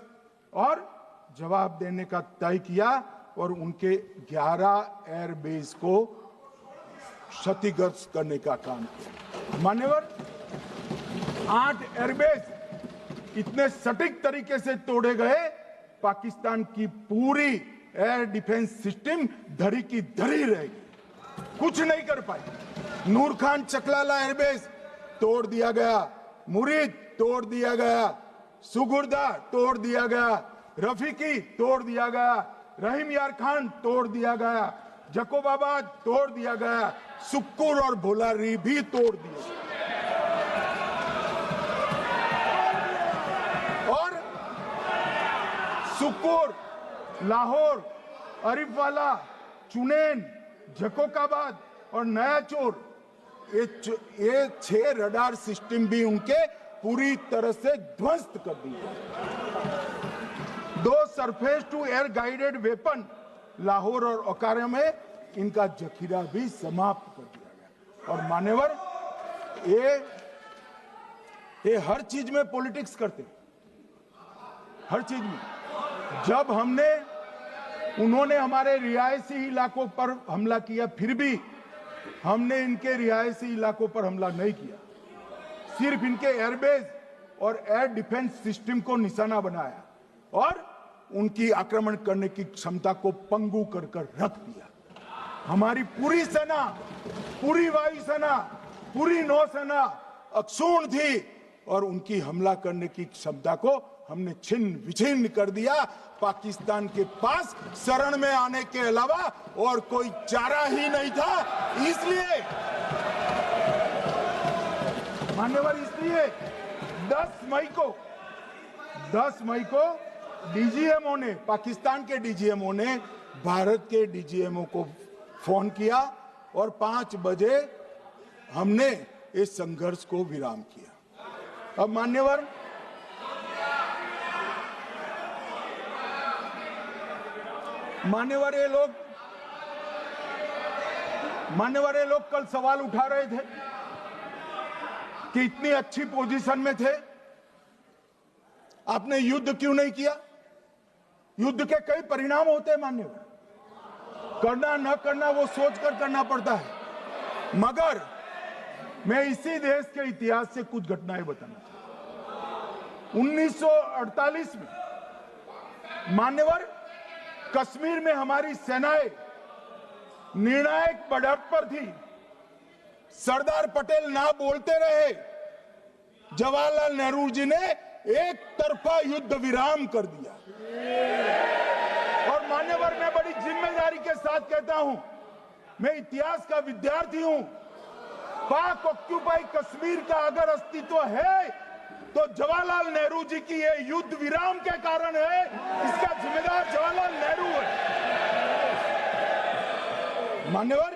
और जवाब देने का तय किया और उनके 11 एयरबेस को क्षतिग्रस्त करने का काम किया। मान्यवर, 8 एयरबेस इतने सटीक तरीके से तोड़े गए, पाकिस्तान की पूरी एयर डिफेंस सिस्टम धरी की धरी रहेगी, कुछ नहीं कर पाई। नूर खान चकलाला एयरबेस तोड़ दिया गया, मुरीद तोड़ दिया गया, सुगुर्दा तोड़ दिया गया, रफीकी तोड़ दिया गया, रहीम यार खान तोड़ दिया गया, जकोबाबाद तोड़ दिया गया, सुक्कुर और भोलारी भी तोड़ दिए। और सुक्कुर, लाहौर, अरिफवाला, चुनेन, जकोकाबाद और नया चोर, ये 6 रडार सिस्टम भी उनके पूरी तरह से ध्वस्त कर दिए। 2 surface to air guided weapon Lahore और ओकारा में इनका जखीरा भी समाप्त कर दिया गया। और मान्यवर, ये हर चीज में पॉलिटिक्स करते, हर चीज में। जब उन्होंने हमारे रिहायशी इलाकों पर हमला किया, फिर भी हमने इनके रिहायशी इलाकों पर हमला नहीं किया, सिर्फ इनके एयरबेस और एयर डिफेंस सिस्टम को निशाना बनाया और उनकी आक्रमण करने की क्षमता को पंगु कर रख दिया। हमारी पूरी सेना, पूरी वायुसेना, पूरी नौसेना अक्षुण्ण थी और उनकी हमला करने की क्षमता को हमने छिन्न विछिन्न कर दिया। पाकिस्तान के पास शरण में आने के अलावा और कोई चारा ही नहीं था। इसलिए मान्यवर, इसलिए 10 मई को डीजीएमओ ने, पाकिस्तान के डीजीएमओ ने भारत के डीजीएमओ को फोन किया और 5 बजे हमने इस संघर्ष को विराम किया। अब मान्यवर, मान्यवर ये लोग कल सवाल उठा रहे थे कि इतनी अच्छी पोजीशन में थे, आपने युद्ध क्यों नहीं किया? युद्ध के कई परिणाम होते हैं मान्यवर, करना न करना वो सोचकर करना पड़ता है। मगर मैं इसी देश के इतिहास से कुछ घटनाएं बताना चाहता हूं। 1948 में मान्यवर कश्मीर में हमारी सेनाएं निर्णायक बढ़त पर थी। सरदार पटेल ना बोलते रहे, जवाहरलाल नेहरू जी ने एक तरफा युद्ध विराम कर दिया। और मान्यवर मैं बड़ी जिम्मेदारी के साथ कहता हूं, मैं इतिहास का विद्यार्थी हूं, पाक ऑक्यूपाई कश्मीर का अगर अस्तित्व है तो जवाहरलाल नेहरू जी की ये युद्ध विराम के कारण है। इसका जिम्मेदार जवाहरलाल नेहरू है। मान्यवर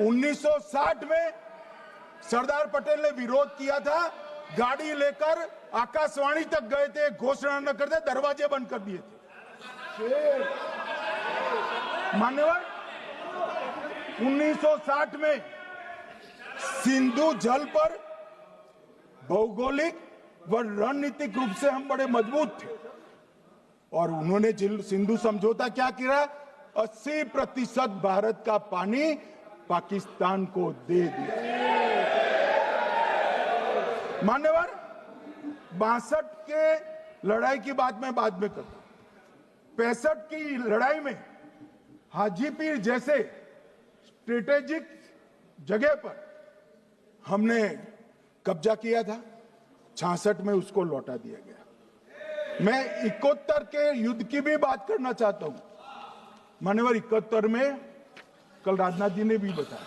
1960 में सरदार पटेल ने विरोध किया था, गाड़ी लेकर आकाशवाणी तक गए थे, घोषणा न करते दरवाजे बंद कर दिए थे। मान्यवर 1960 में सिंधु जल पर भौगोलिक व रणनीतिक रूप से हम बड़े मजबूत थे और उन्होंने सिंधु समझौता क्या किया? 80% भारत का पानी पाकिस्तान को दे दिया। मान्यवर 62 के लड़ाई की बात मैं बाद में करता हूं। 65 की लड़ाई में हाजीपीर जैसे स्ट्रेटेजिक जगह पर हमने कब्जा किया था, 66 में उसको लौटा दिया गया। मैं 71 के युद्ध की भी बात करना चाहता हूं। मान्यवर 71 में कल राजनाथ जी ने भी बताया,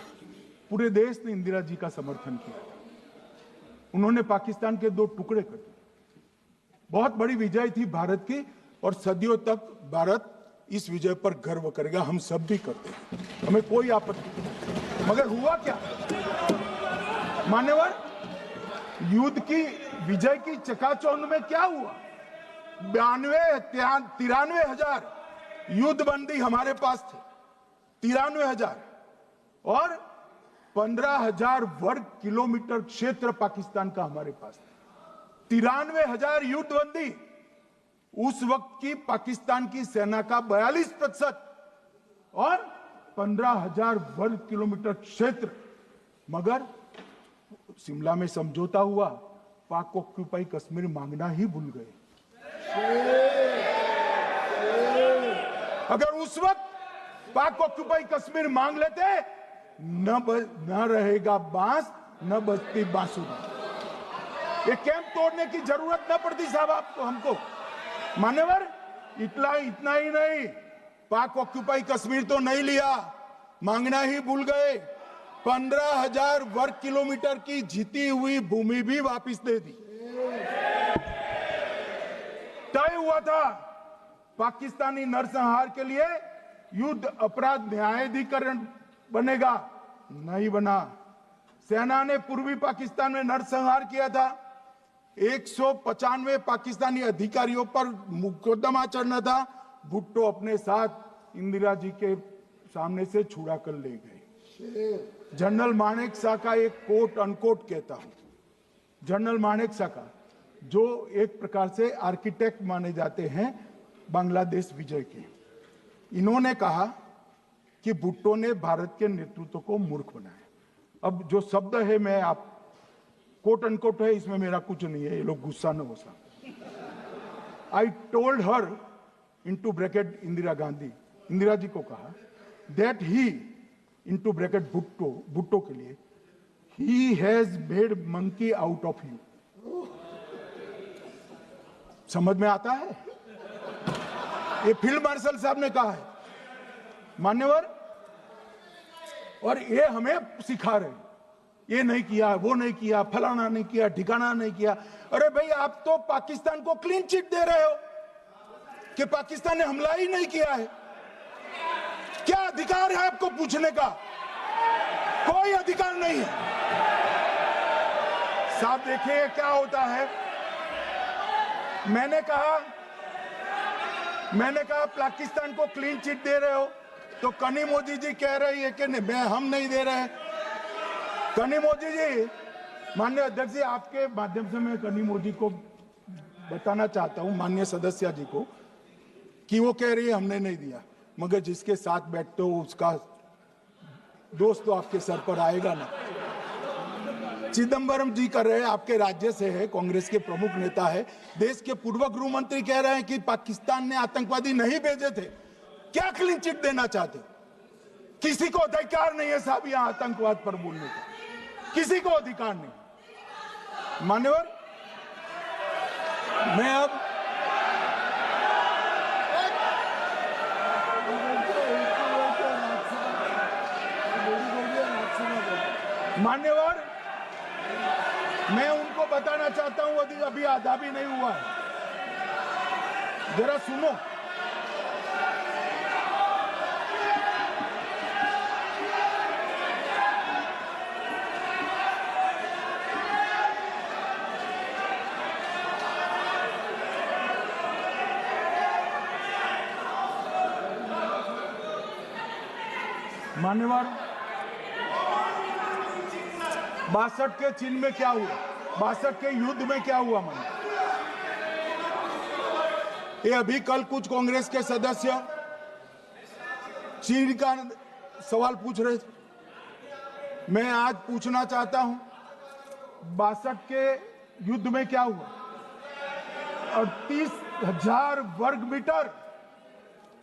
पूरे देश ने इंदिरा जी का समर्थन किया। उन्होंने पाकिस्तान के 2 टुकड़े कर दिए। बहुत बड़ी विजय थी भारत की और सदियों तक भारत इस विजय पर गर्व करेगा। हम सब भी करते हैं, हमें कोई आपत्ति नहीं। मगर हुआ क्या मान्यवर? युद्ध की विजय की चकाचौंध में क्या हुआ? 93 हजार युद्ध बंदी हमारे पास थे, 93 हजार, और 15,000 वर्ग किलोमीटर क्षेत्र पाकिस्तान का हमारे पास था। 93 हजार युद्ध बंदी, उस वक्त की पाकिस्तान की सेना का 42% और 15,000 वर्ग किलोमीटर क्षेत्र। मगर शिमला में समझौता हुआ, पाक ऑक्यूपाई कश्मीर मांगना ही भूल गए। अगर उस वक्त पाक ऑक्यूपाई कश्मीर मांग लेते, न रहेगा बांस न बजती बांसुरी। ये कैंप तोड़ने की जरूरत न पड़ती साहब आपको, हमको। मान्यवर इतना ही नहीं, पाक ऑक्यूपाई कश्मीर तो नहीं लिया, मांगना ही भूल गए। 15,000 वर्ग किलोमीटर की जीती हुई भूमि भी वापस दे दी। तय हुआ था पाकिस्तानी नरसंहार के लिए युद्ध अपराध न्यायाधिकरण बनेगा, नहीं बना। सेना ने पूर्वी पाकिस्तान में नरसंहार किया था। 195 पाकिस्तानी अधिकारियों पर मुकदमा चढ़ना था। भुट्टो अपने साथ इंदिरा जी के सामने से छुड़ा कर ले गए। जनरल मानेक शॉ का एक कोट अनकोट कहता हूं, जनरल मानेक शॉ का, जो एक प्रकार से आर्किटेक्ट माने जाते हैं बांग्लादेश विजय के, इन्होंने कहा कि भुट्टो ने भारत के नेतृत्व को मूर्ख बनाया। अब जो शब्द है, मैं आप कोट अनकोट है, इसमें मेरा कुछ नहीं है, ये लोग गुस्सा न हो सकते। I told her into bracket Indira Gandhi, Indira ji को कहा, that he into bracket Bhutto के लिए, he has made monkey out of you. समझ में आता है? ये फील्ड मार्शल साहब ने कहा है मान्यवर, और ये हमें सिखा रहे, ये नहीं किया, वो नहीं किया, फलाना नहीं किया, ठिकाना नहीं किया। अरे भाई, आप तो पाकिस्तान को क्लीन चिट दे रहे हो कि पाकिस्तान ने हमला ही नहीं किया है। क्या अधिकार है आपको पूछने का? कोई अधिकार नहीं है साहब। देखिए क्या होता है, मैंने कहा मैंने कहा पाकिस्तान को क्लीन चिट दे रहे हो, तो कनी मोदी जी कह रही है कि नहीं, हम नहीं दे रहे हैं। कनी मोदी जी, माननीय अध्यक्ष जी, आपके माध्यम से मैं कनी मोदी को बताना चाहता हूं, माननीय सदस्य जी को, कि वो कह रही है हमने नहीं दिया, मगर जिसके साथ बैठते हो उसका दोस्त तो आपके सर पर आएगा ना। चिदम्बरम जी कर रहे हैं, आपके राज्य से है, कांग्रेस के प्रमुख नेता है। देश के पूर्व गृह मंत्री कह रहे हैं कि पाकिस्तान ने आतंकवादी नहीं भेजे थे। क्या क्लीन चिट देना चाहते? किसी को अधिकार नहीं है साहब यहां आतंकवाद पर बोलने का, किसी को अधिकार नहीं। मान्यवर, मैं अब मान्यवर, मैं उनको बताना चाहता हूं, अभी आधा भी नहीं हुआ है, जरा सुनो। मान्यवर, 62 के चिन्ह में क्या हुआ, 62 के युद्ध में क्या हुआ? ये अभी कल कुछ कांग्रेस के सदस्य चीन का सवाल पूछ रहे थे, मैं आज पूछना चाहता हूं 62 के युद्ध में क्या हुआ? 38,000 वर्ग मीटर,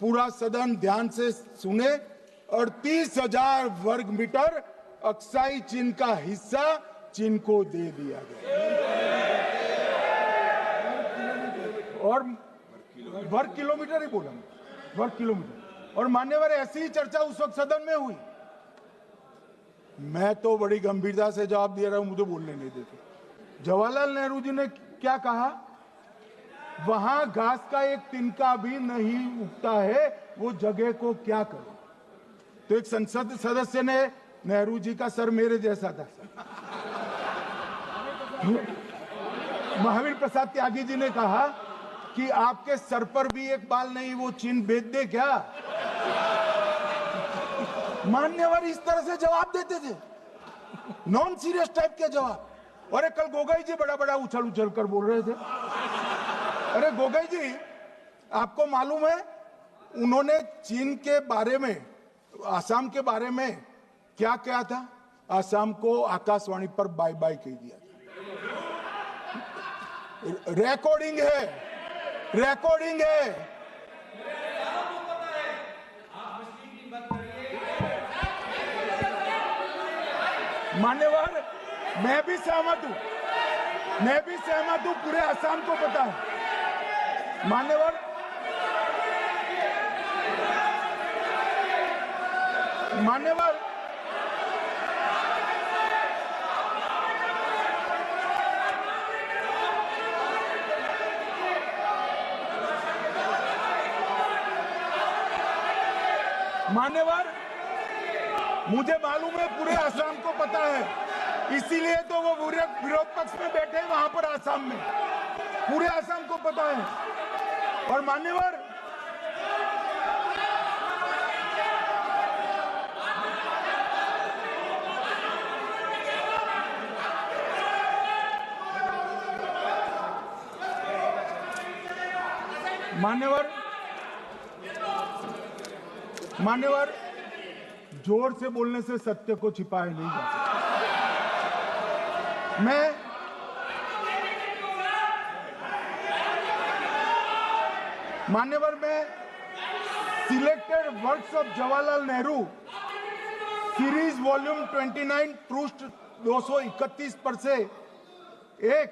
पूरा सदन ध्यान से सुने, 38,000 वर्ग मीटर अक्साई चीन का हिस्सा चीन को दे दिया गया, और वर्ग किलोमीटर ही बोला, वर्ग किलोमीटर। और मान्यवर, ऐसी ही चर्चा उस वक्त सदन में हुई। मैं तो बड़ी गंभीरता से जवाब दे रहा हूं, मुझे बोलने नहीं देते। जवाहरलाल नेहरू जी ने क्या कहा? वहां घास का एक तिनका भी नहीं उगता है, वो जगह को क्या करे? तो एक संसद सदस्य ने, नेहरू जी का सर मेरे जैसा था, महावीर प्रसाद त्यागी जी ने कहा कि आपके सर पर भी एक बाल नहीं, वो चीन बेच दे क्या? मान्यवर इस तरह से जवाब देते थे, नॉन सीरियस टाइप के जवाब। और कल गोगोई जी बड़ा बड़ा उछल उछल कर बोल रहे थे। अरे गोगोई जी, आपको मालूम है उन्होंने चीन के बारे में, आसाम के बारे में क्या क्या था? आसाम को आकाशवाणी पर बाय बाय कह दिया। रिकॉर्डिंग है, रिकॉर्डिंग है। मान्यवर, मैं भी सहमत हूं, मैं भी सहमत हूं, पूरे आसाम को पता है। मान्यवर, मान्यवर, मान्यवर, मुझे मालूम है पूरे आसाम को पता है, इसीलिए तो वो विरोध पक्ष में बैठे हैं वहां पर आसाम में, पूरे आसाम को पता है। और मान्यवर, मान्यवर, मान्यवर, जोर से बोलने से सत्य को छिपाया नहीं जा सकता। मान्यवर, मैं selected works of Jawaharlal Nehru series volume 29 पृष्ठ 231 पर से एक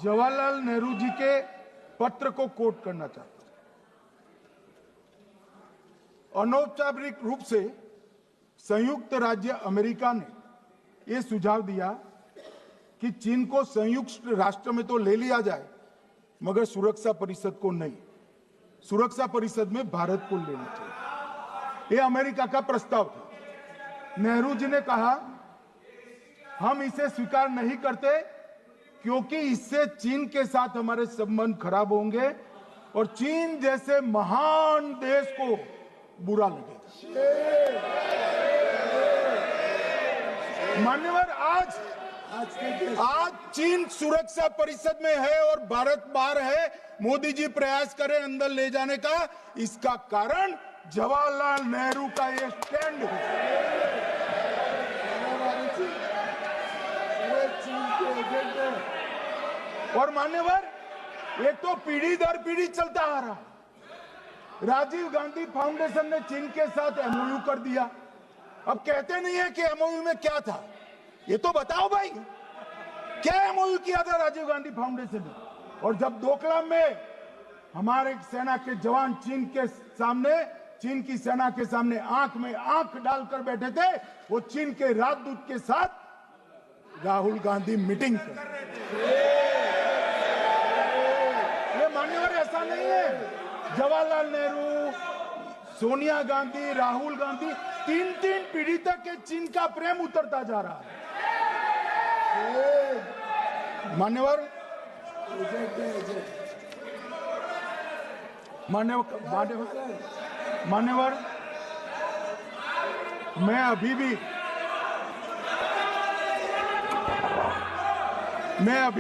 जवाहरलाल नेहरू जी के पत्र को कोट करना चाहता हूं। अनौपचारिक रूप से संयुक्त राज्य अमेरिका ने यह सुझाव दिया कि चीन को संयुक्त राष्ट्र में तो ले लिया जाए, मगर सुरक्षा परिषद को नहीं, सुरक्षा परिषद में भारत को लेना चाहिए। यह अमेरिका का प्रस्ताव था। नेहरू जी ने कहा हम इसे स्वीकार नहीं करते, क्योंकि इससे चीन के साथ हमारे संबंध खराब होंगे और चीन जैसे महान देश को बुरा लगेगा। मान्यवर, आज चीन सुरक्षा परिषद में है और भारत बाहर है। मोदी जी प्रयास करें अंदर ले जाने का। इसका कारण जवाहरलाल नेहरू का ये स्टैंड है। और मान्यवर, एक तो पीढ़ी दर पीढ़ी चलता आ रहा है। राजीव गांधी फाउंडेशन ने चीन के साथ एमओयू कर दिया। अब कहते नहीं है कि एमओयू में क्या था, ये तो बताओ भाई, क्या एमओयू किया था राजीव गांधी फाउंडेशन ने। और जब डोकलाम में हमारे सेना के जवान चीन की सेना के सामने आंख में आंख डालकर बैठे थे, वो चीन के राजदूत के साथ राहुल गांधी मीटिंग कर रहे थे। ये मान्यवर ऐसा नहीं है। जवाहरलाल नेहरू, सोनिया गांधी, राहुल गांधी, तीन पीढ़ी तक के चीन का प्रेम उतरता जा रहा है। मान्यवर, मैं अभी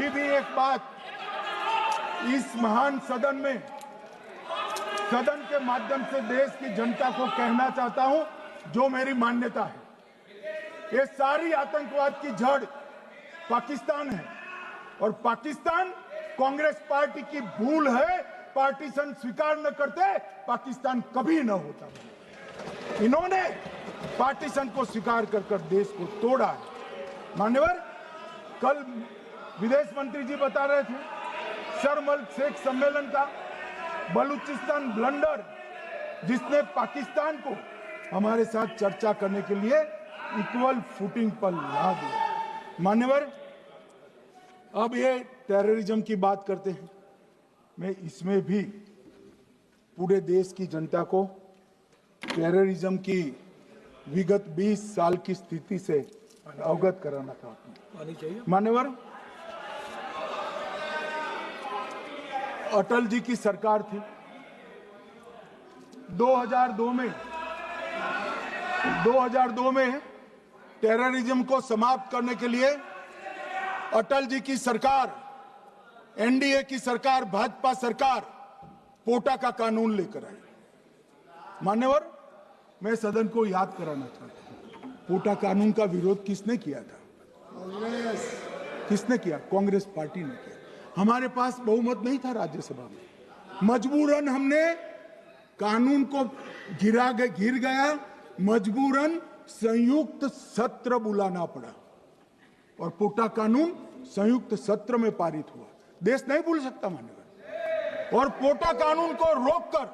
भी एक बात इस महान सदन के माध्यम से देश की जनता को कहना चाहता हूं, जो मेरी मान्यता है। ये सारी आतंकवाद की जड़ पाकिस्तान है और पाकिस्तान कांग्रेस पार्टी की भूल है। पार्टीशन स्वीकार न करते पाकिस्तान कभी न होता। इन्होंने पार्टीशन को स्वीकार कर देश को तोड़ा है। मान्यवर, कल विदेश मंत्री जी बता रहे थे शर्म अल शेख सम्मेलन का बलूचिस्तान ब्लंडर, जिसने पाकिस्तान को हमारे साथ चर्चा करने के लिए इक्वल फुटिंग पर ला दिया। मान्यवर, अब ये टेररिज्म की बात करते हैं। मैं इसमें भी पूरे देश की जनता को टेररिज्म की विगत 20 साल की स्थिति से अवगत कराना चाहता हूं। मान्यवर, अटल जी की सरकार थी। 2002 में टेररिज्म को समाप्त करने के लिए अटल जी की सरकार, एनडीए की सरकार, भाजपा सरकार पोटा का कानून लेकर आई। मान्यवर, मैं सदन को याद कराना चाहता हूं, पोटा कानून का विरोध किसने किया था? किसने किया? कांग्रेस पार्टी ने किया। हमारे पास बहुमत नहीं था राज्यसभा में। मजबूरन हमने कानून को घिर गया, मजबूरन संयुक्त सत्र बुलाना पड़ा और पोटा कानून संयुक्त सत्र में पारित हुआ। देश नहीं भूल सकता मान्यवर। और पोटा कानून को रोककर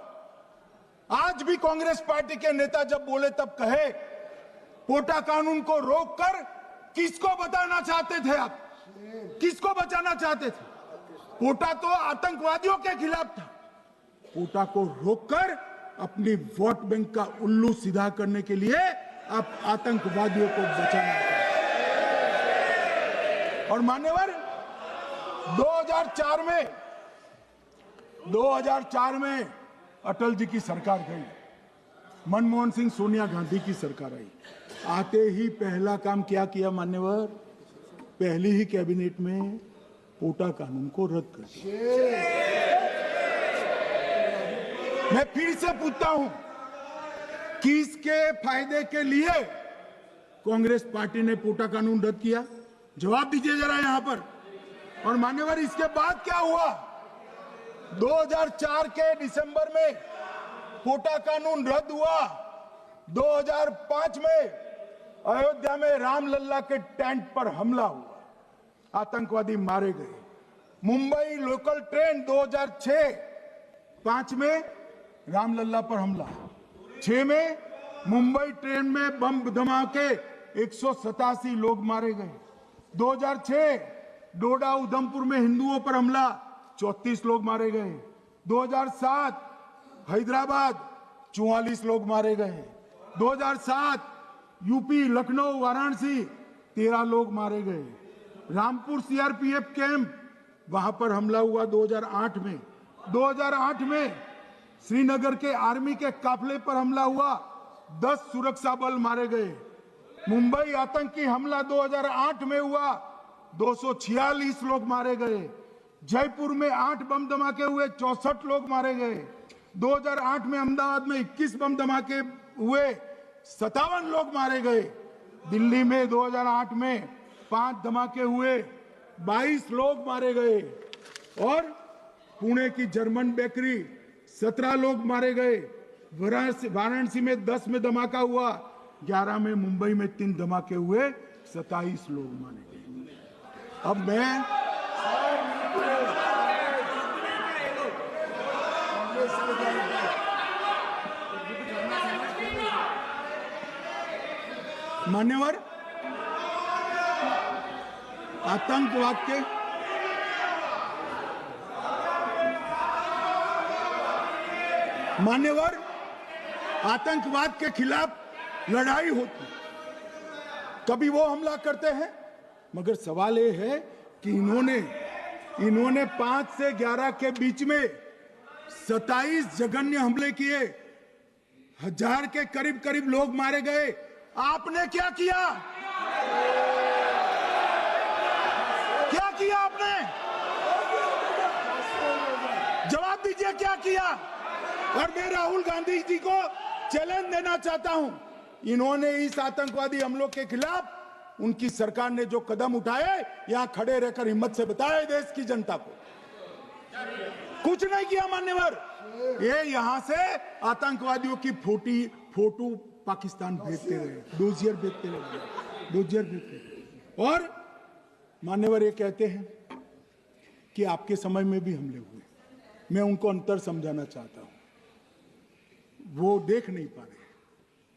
आज भी कांग्रेस पार्टी के नेता जब बोले तब कहे, पोटा कानून को रोककर किसको बताना चाहते थे आप? किसको बचाना चाहते थे? पोटा तो आतंकवादियों के खिलाफ था। पोटा को रोककर अपनी वोट बैंक का उल्लू सीधा करने के लिए आप आतंकवादियों को बचाना चाहते। और मान्यवर, 2004 में अटल जी की सरकार गई, मनमोहन सिंह, सोनिया गांधी की सरकार आई। आते ही पहला काम क्या किया मान्यवर? पहली ही कैबिनेट में पोटा कानून को रद्द कर दिया। मैं फिर से पूछता हूं, किसके फायदे के लिए कांग्रेस पार्टी ने पोटा कानून रद्द किया? जवाब दीजिए जरा यहां पर। और मान्यवर, इसके बाद क्या हुआ? 2004 के दिसंबर में पोटा कानून रद्द हुआ। 2005 में अयोध्या में रामलल्ला के टेंट पर हमला हुआ, आतंकवादी मारे गए। मुंबई लोकल ट्रेन 2006-5 में रामलल्ला पर हमला। 6 में मुंबई ट्रेन में बम धमाके 187 लोग मारे गए। 2006 डोडा उधमपुर में हिंदुओं पर हमला, 34 लोग मारे गए। 2007 हैदराबाद 44 लोग मारे गए। 2007 यूपी लखनऊ वाराणसी 13 लोग मारे गए। रामपुर सीआरपीएफ कैंप, वहां पर हमला हुआ 2008 में, 2008 में श्रीनगर के आर्मी के काफिले पर हमला हुआ, 10 सुरक्षा बल मारे गए। मुंबई आतंकी हमला 2008 में हुआ, 246 लोग मारे गए। जयपुर में 8 बम धमाके हुए, 64 लोग मारे गए। 2008 में अहमदाबाद में 21 बम धमाके हुए, 57 लोग मारे गए। दिल्ली में 2008 में 5 धमाके हुए, 22 लोग मारे गए। और पुणे की जर्मन बेकरी 17 लोग मारे गए। वाराणसी में 10 में धमाका हुआ, 11 में मुंबई में 3 धमाके हुए, 27 लोग मारे गए। अब मैं मान्यवर आतंकवाद के खिलाफ लड़ाई होती, कभी वो हमला करते हैं, मगर सवाल ये है कि इन्होंने 5 से 11 के बीच में 27 जघन्य हमले किए, 1000 के करीब लोग मारे गए। आपने क्या किया? क्या किया आपने? जवाब दीजिए, क्या किया? और मैं राहुल गांधी जी को चैलेंज देना चाहता हूं, इन्होंने इस आतंकवादी हमलों के खिलाफ उनकी सरकार ने जो कदम उठाए, यहां खड़े रहकर हिम्मत से बताए देश की जनता को। कुछ नहीं किया मान्यवर। ये यहां से आतंकवादियों की फोटो पाकिस्तान भेजते रहे, डोजियर भेजते रहे। और मान्यवर ये कहते हैं कि आपके समय में भी हमले हुए। मैं उनको अंतर समझाना चाहता हूं, वो देख नहीं पा रहे।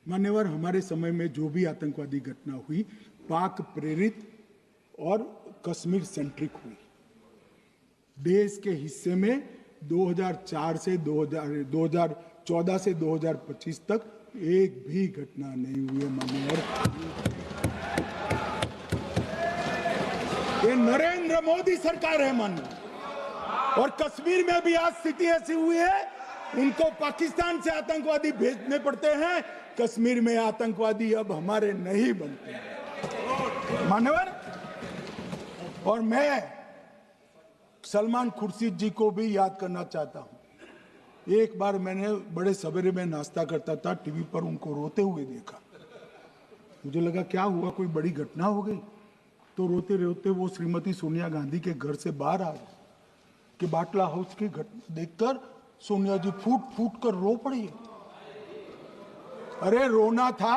मान्यवर, हमारे समय में जो भी आतंकवादी घटना हुई, पाक प्रेरित और कश्मीर सेंट्रिक हुई। देश के हिस्से में 2014 से 2025 तक एक भी घटना नहीं हुई मान्यवर। ये नरेंद्र मोदी सरकार है मान्यवर। और कश्मीर में भी आज स्थिति ऐसी हुई है, उनको पाकिस्तान से आतंकवादी भेजने पड़ते हैं। कश्मीर में आतंकवादी अब हमारे नहीं बनते हैं मान्यवर। और मैं सलमान खुर्शीद जी को भी याद करना चाहता हूं। एक बार मैंने बड़े सवेरे में नाश्ता करता था, टीवी पर उनको रोते हुए देखा। मुझे लगा क्या हुआ, कोई बड़ी घटना हो गई। तो रोते रोते वो श्रीमती सोनिया गांधी के घर से बाहर आ गए कि बाटला हाउस की घटना देखकर सोनिया जी फूट कर रो पड़ी। अरे रोना था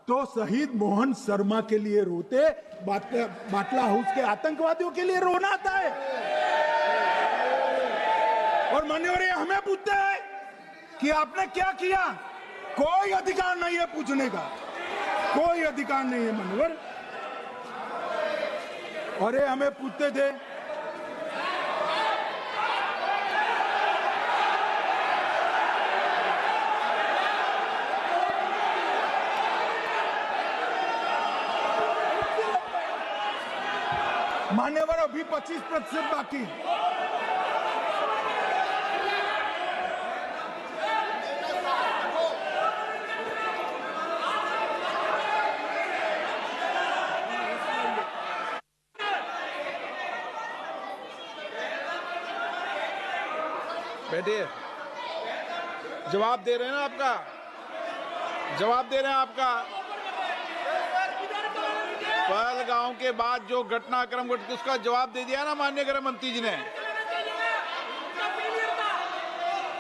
तो शहीद मोहन शर्मा के लिए रोते, बाटला हाउस के आतंकवादियों के लिए रोना आता है। और मान्यवर हमें पूछते हैं कि आपने क्या किया। कोई अधिकार नहीं है पूछने का, कोई अधिकार नहीं है मान्यवर। और ये हमें पूछते थे मान्यवर, अभी 25% बाकी। बैठिए, जवाब दे रहे हैं ना आपका, जवाब दे रहे हैं आपका। पहलगांव के बाद जो घटनाक्रम घटित, उसका जवाब दे दिया ना माननीय गृह मंत्री जी ने।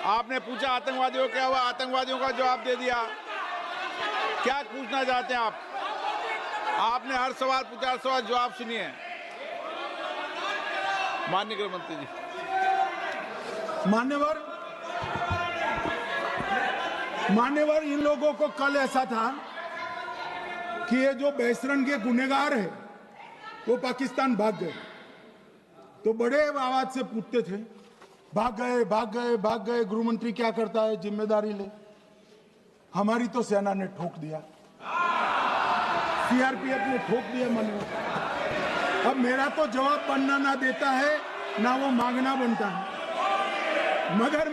आपने पूछा आतंकवादियों क्या हुआ, आतंकवादियों का जवाब दे दिया। क्या पूछना चाहते हैं आप? आपने हर सवाल पूछा, हर सवाल जवाब सुनिए माननीय गृह मंत्री जी। मान्यवर, इन लोगों को कल ऐसा था कि ये जो बेसरन के गुनहगार है वो पाकिस्तान भाग गए। तो बड़े आवाज से पूछते थे, भाग गए, गृह मंत्री क्या करता है, जिम्मेदारी ले। हमारी तो सेना ने ठोक दिया, सीआरपीएफ ने ठोक दिया मान्यवर। अब मेरा तो जवाब बनना ना देता है, ना वो मांगना बनता है। मगर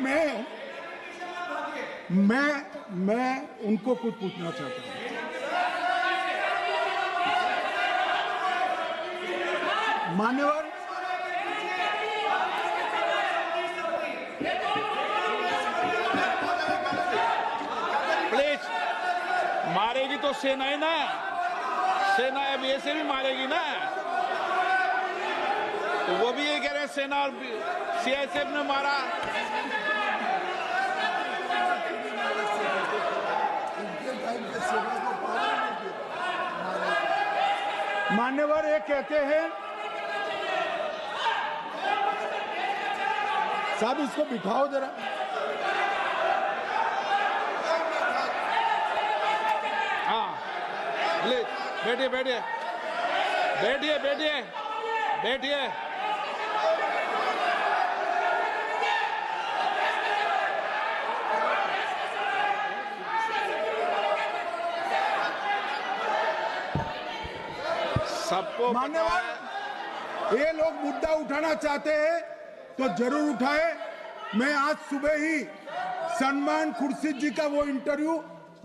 मैं उनको कुछ पूछना चाहता हूं। मान्यवर, प्लीज, मारेगी तो सेना ही ना, सेना अब ऐसे भी मारेगी ना, तो वो भी ये कह रहे हैं सेना और सीआईएसएफ ने मारा। मान्यवर ये कहते हैं, साहब इसको बिठाओ जरा। हाँ प्लीज बैठिए बैठिए बैठिए बैठिए बैठिए। सबको मान्यवर, ये लोग मुद्दा उठाना चाहते हैं तो जरूर उठाए। मैं आज सुबह ही सलमान खुर्शीद जी का वो इंटरव्यू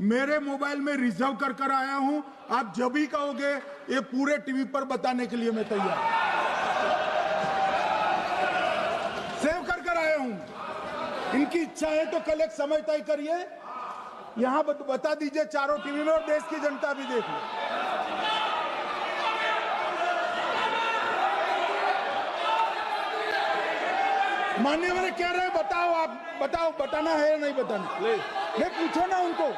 मेरे मोबाइल में रिजर्व कर आया हूं। आप जब भी कहोगे ये पूरे टीवी पर बताने के लिए मैं तैयार हूं। सेव कर आया हूं। इनकी इच्छा है तो कल एक समय तय करिए, यहां बता दीजिए चारों टीवी में, और देश की जनता भी देख ले। मान्यवर कह रहे हैं बताओ, आप बताओ, बताना है या नहीं बताना? नहीं, पूछो ना उनको।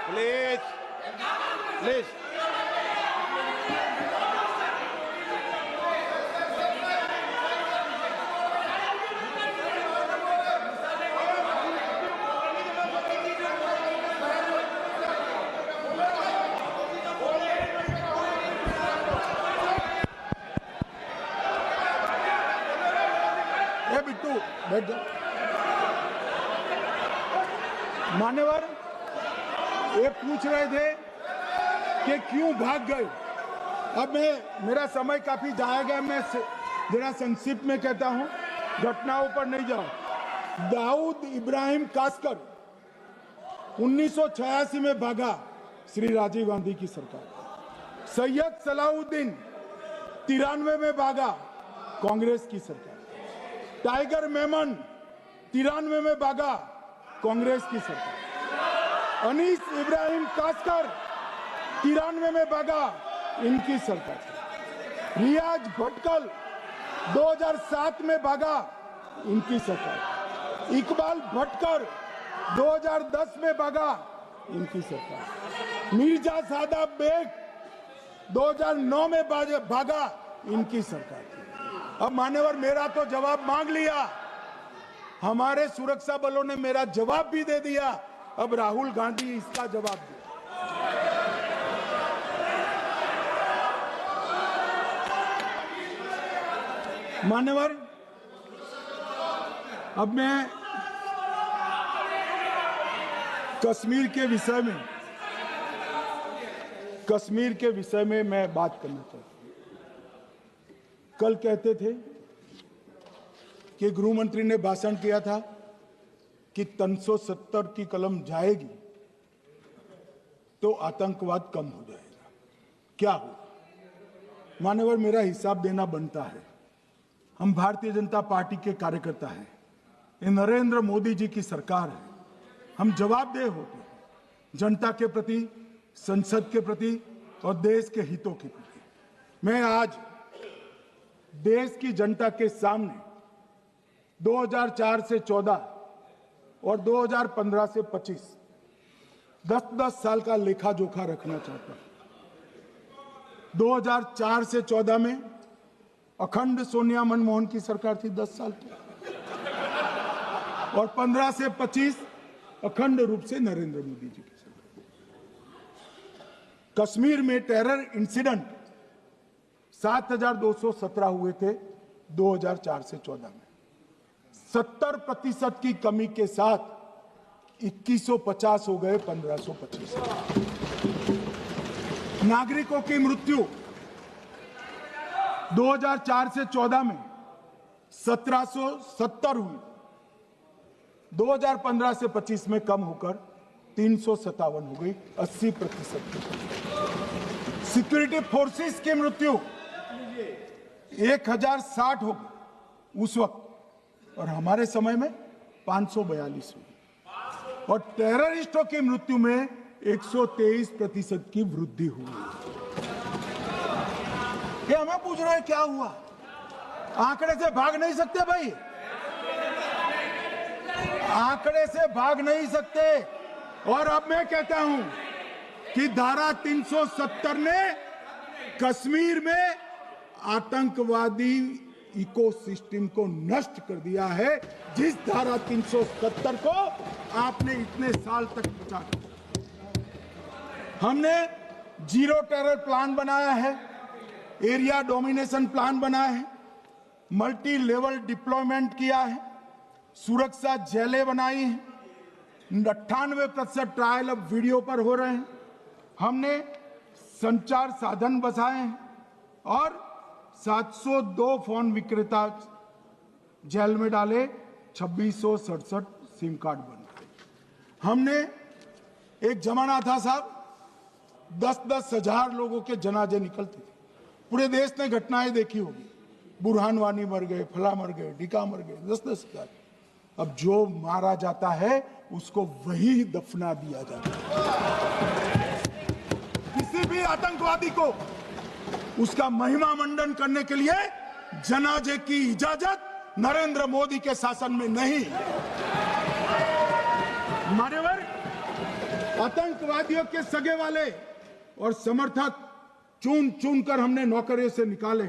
Please please. बिट्टू बैठ जा। मान्यवर ये पूछ रहे थे कि क्यों भाग गए। अब मेरा समय काफी जाया गया, मैं जरा संक्षिप्त में कहता हूं, घटनाओं पर नहीं जाऊं। दाऊद इब्राहिम कासकर 1986 में भागा, श्री राजीव गांधी की सरकार। सैयद सलाउद्दीन 93 में भागा, कांग्रेस की सरकार। टाइगर मेमन 93 में भागा, कांग्रेस की सरकार। अनीस इब्राहिम कासकर 93 में भागा, इनकी सरकार। रियाज भटकल 2007 में भागा, इनकी सरकार। इकबाल भटकर 2010 में भागा, इनकी सरकार। मिर्जा सादाब बेग 2009 में भागा, इनकी सरकार। अब मान्यवर मेरा तो जवाब मांग लिया, हमारे सुरक्षा बलों ने मेरा जवाब भी दे दिया, अब राहुल गांधी इसका जवाब दे। मान्यवर अब मैं कश्मीर के विषय में मैं बात करना चाहता हूं। कल कहते थे कि गृह मंत्री ने भाषण किया था कि 370 की कलम जाएगी तो आतंकवाद कम हो जाएगा। क्या हो? मान्यवर मेरा हिसाब देना बनता है। हम भारतीय जनता पार्टी के कार्यकर्ता हैं, ये नरेंद्र मोदी जी की सरकार है, हम जवाबदेह होते हैं जनता के प्रति, संसद के प्रति और देश के हितों के प्रति। मैं आज देश की जनता के सामने 2004 से 14 और 2015 से 25 10-10 साल का लेखा जोखा रखना चाहता हूं। 2004 से 14 में अखंड सोनिया मनमोहन की सरकार थी 10 साल की, और 15 से 25 अखंड रूप से नरेंद्र मोदी जी की सरकार। कश्मीर में टेरर इंसिडेंट 7217 हुए थे 2004 से 14 में। 70% की कमी के साथ 2150 हो गए 1525। नागरिकों की मृत्यु 2004 से 14 में 1770 हुई, 2015 से 25 में कम होकर 357 हो गई, 80%। सिक्योरिटी फोर्सेस की मृत्यु 1060 हो गई उस वक्त, और हमारे समय में 542 हुई, और टेररिस्टों की मृत्यु में 123% की वृद्धि हुई। ये हमें पूछ रहे हैं क्या हुआ? आंकड़े से भाग नहीं सकते भाई, आंकड़े से भाग नहीं सकते। और अब मैं कहता हूं कि धारा 370 ने कश्मीर में आतंकवादी इकोसिस्टम को नष्ट कर दिया है, जिस धारा 370 को आपने इतने साल तक बचा कर। हमने जीरो टेरर प्लान बनाया है, एरिया डोमिनेशन प्लान बनाया है, मल्टी लेवल डिप्लॉयमेंट किया है, सुरक्षा जेलें बनाई हैं, 98% ट्रायल अब वीडियो पर हो रहे हैं, हमने संचार साधन बसाए हैं, और 702 फोन विक्रेता जेल में डाले, 2667 सिम कार्ड बन गए। हमने, एक जमाना था साहब 10-10 हजार लोगों के जनाजे निकलते थे, पूरे देश ने घटनाएं देखी होगी, बुरहान वानी मर गए, फला मर गए, ढिका मर गए, 10-10 हजार। अब जो मारा जाता है उसको वही दफना दिया जाता है। किसी भी आतंकवादी को उसका महिमा मंडन करने के लिए जनाजे की इजाजत नरेंद्र मोदी के शासन में नहीं। मान्यवर, आतंकवादियों के सगे वाले और समर्थक चुन चुन कर हमने नौकरियों से निकाले,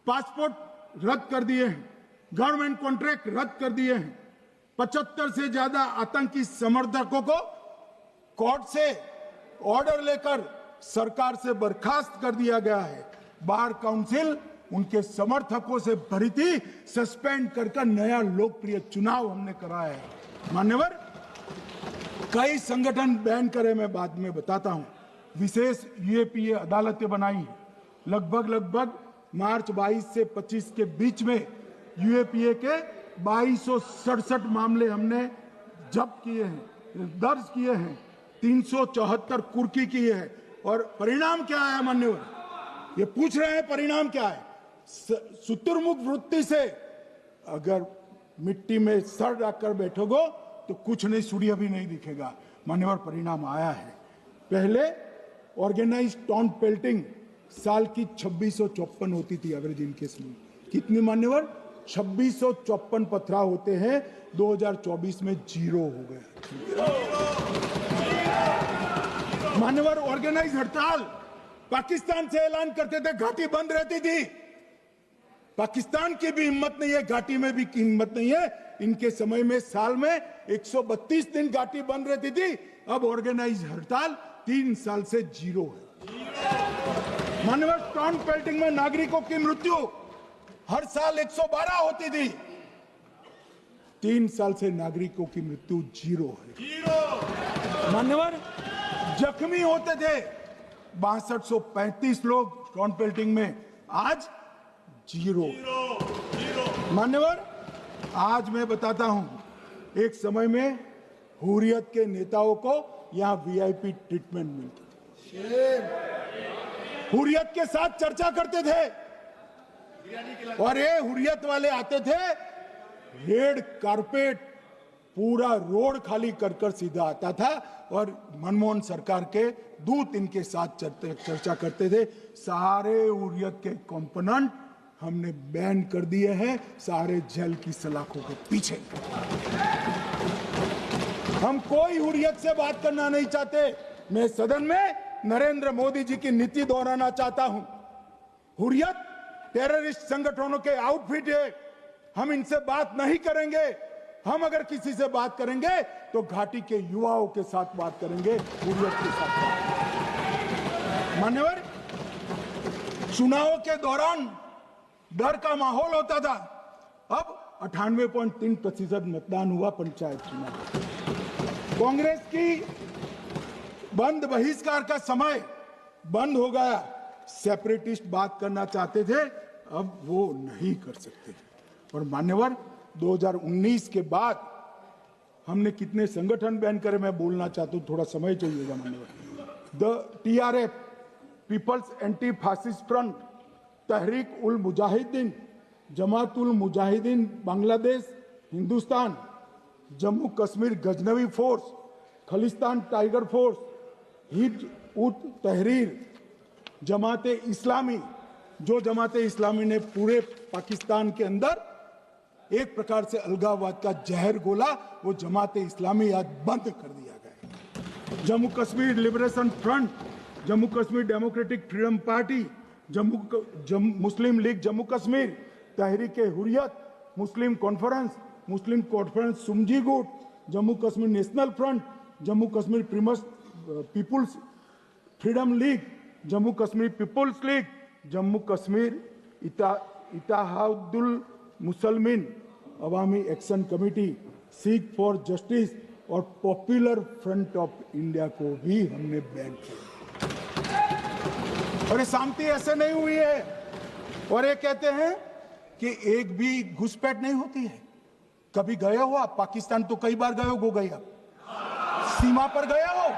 पासपोर्ट रद्द कर दिए हैं, गवर्नमेंट कॉन्ट्रैक्ट रद्द कर दिए हैं, 75 से ज्यादा आतंकी समर्थकों को कोर्ट से ऑर्डर लेकर सरकार से बर्खास्त कर दिया गया है। बार काउंसिल उनके समर्थकों से भरी थी, सस्पेंड कर नया लोकप्रिय चुनाव हमने कराया है। मान्यवर, कई संगठन बैन करे, मैं बाद में बताता हूं। विशेष यूएपीए अदालतें बनाई हैं, लगभग मार्च 22 से 25 के बीच में यूएपीए के 2267 मामले हमने जब्त किए हैं, दर्ज किए हैं, 374 कुर्की किए हैं। और परिणाम क्या आया मान्यवर? ये पूछ रहे हैं परिणाम क्या है? शुतुरमुख वृत्ति से अगर मिट्टी में सर रखकर बैठोगे तो कुछ नहीं, सूर्य भी नहीं दिखेगा। मान्यवर, परिणाम आया है। पहले ऑर्गेनाइज्ड टाउन पेल्टिंग साल की 2654 होती थी एवरेज इनकेस में। कितनी मान्यवर? 2654 पथराव होते हैं, 2024 में 0 हो गया। मान्यवर, ऑर्गेनाइज हड़ताल पाकिस्तान से ऐलान करते थे, घाटी बंद रहती थी। पाकिस्तान की भी हिम्मत नहीं है, घाटी में भी हिम्मत नहीं है। इनके समय में साल में 132 दिन घाटी बंद रहती थी, अब ऑर्गेनाइज हड़ताल 3 साल से 0 है। मान्यवर, टाउन पेल्टिंग में नागरिकों की मृत्यु हर साल 112 होती थी, 3 साल से नागरिकों की मृत्यु 0 है। मान्यवर, जख्मी होते थे 6235 लोग टाउन पेल्टिंग में, आज 0। मान्यवर, आज मैं बताता हूं, एक समय में हुर्रियत के नेताओं को यहां वीआईपी ट्रीटमेंट मिलती थी, हुर्रियत के साथ चर्चा करते थे, और ये हुर्रियत वाले आते थे, रेड कारपेट पूरा रोड खाली कर सीधा आता था, और मनमोहन सरकार के दूत इनके साथ चर्चा करते थे। सारे हुर्रियत के कंपोनेंट हमने बैन कर दिए हैं, सारे जेल की सलाखों के पीछे। हम कोई हुर्रियत से बात करना नहीं चाहते। मैं सदन में नरेंद्र मोदी जी की नीति दोहराना चाहता हूं। हुर्रियत टेररिस्ट संगठनों के आउटफिट है, हम इनसे बात नहीं करेंगे। हम अगर किसी से बात करेंगे तो घाटी के युवाओं के साथ बात करेंगे, हुर्रियत के साथ बात। मान्यवर, चुनाव के दौरान डर का माहौल होता था, अब 98.3% मतदान हुआ पंचायत चुनाव। कांग्रेस की बंद बहिष्कार का समय बंद हो गया। सेपरेटिस्ट बात करना चाहते थे, अब वो नहीं कर सकते। और मान्यवर 2019 के बाद हमने कितने संगठन बैन करे, मैं बोलना चाहता हूं, थोड़ा समय चाहिएगा मान्यवर। The TRF, people's anti fascist front, Tehreek ul Mujahideen, Jamaat ul Mujahideen Bangladesh Hindustan, Jammu Kashmir Ghaznavi force, Khalistan tiger force, Hizb ut Tahrir, जमाते इस्लामी, जो जमाते इस्लामी ने पूरे पाकिस्तान के अंदर एक प्रकार से अलगाववाद का जहर घोला, वो जमाते इस्लामी आज बंद कर दिया गया। Jammu Kashmir liberation front, Jammu Kashmir democratic freedom party, Muslim league Jammu Kashmir, Tehreek Hurriyat, Muslim conference Sumji गुट, Jammu Kashmir national front, Jammu Kashmir people's freedom league, Jammu Kashmir people's league, Jammu Kashmir Ittehadul Musalman Awami action committee, Sikh for justice और पॉपुलर फ्रंट ऑफ इंडिया को भी हमने बैन किया। और ये शांति ऐसे नहीं हुई है। और ये कहते हैं कि एक भी घुसपैठ नहीं होती है। कभी गए हो आप पाकिस्तान? तो कई बार गए हो गए आप सीमा पर गए हो?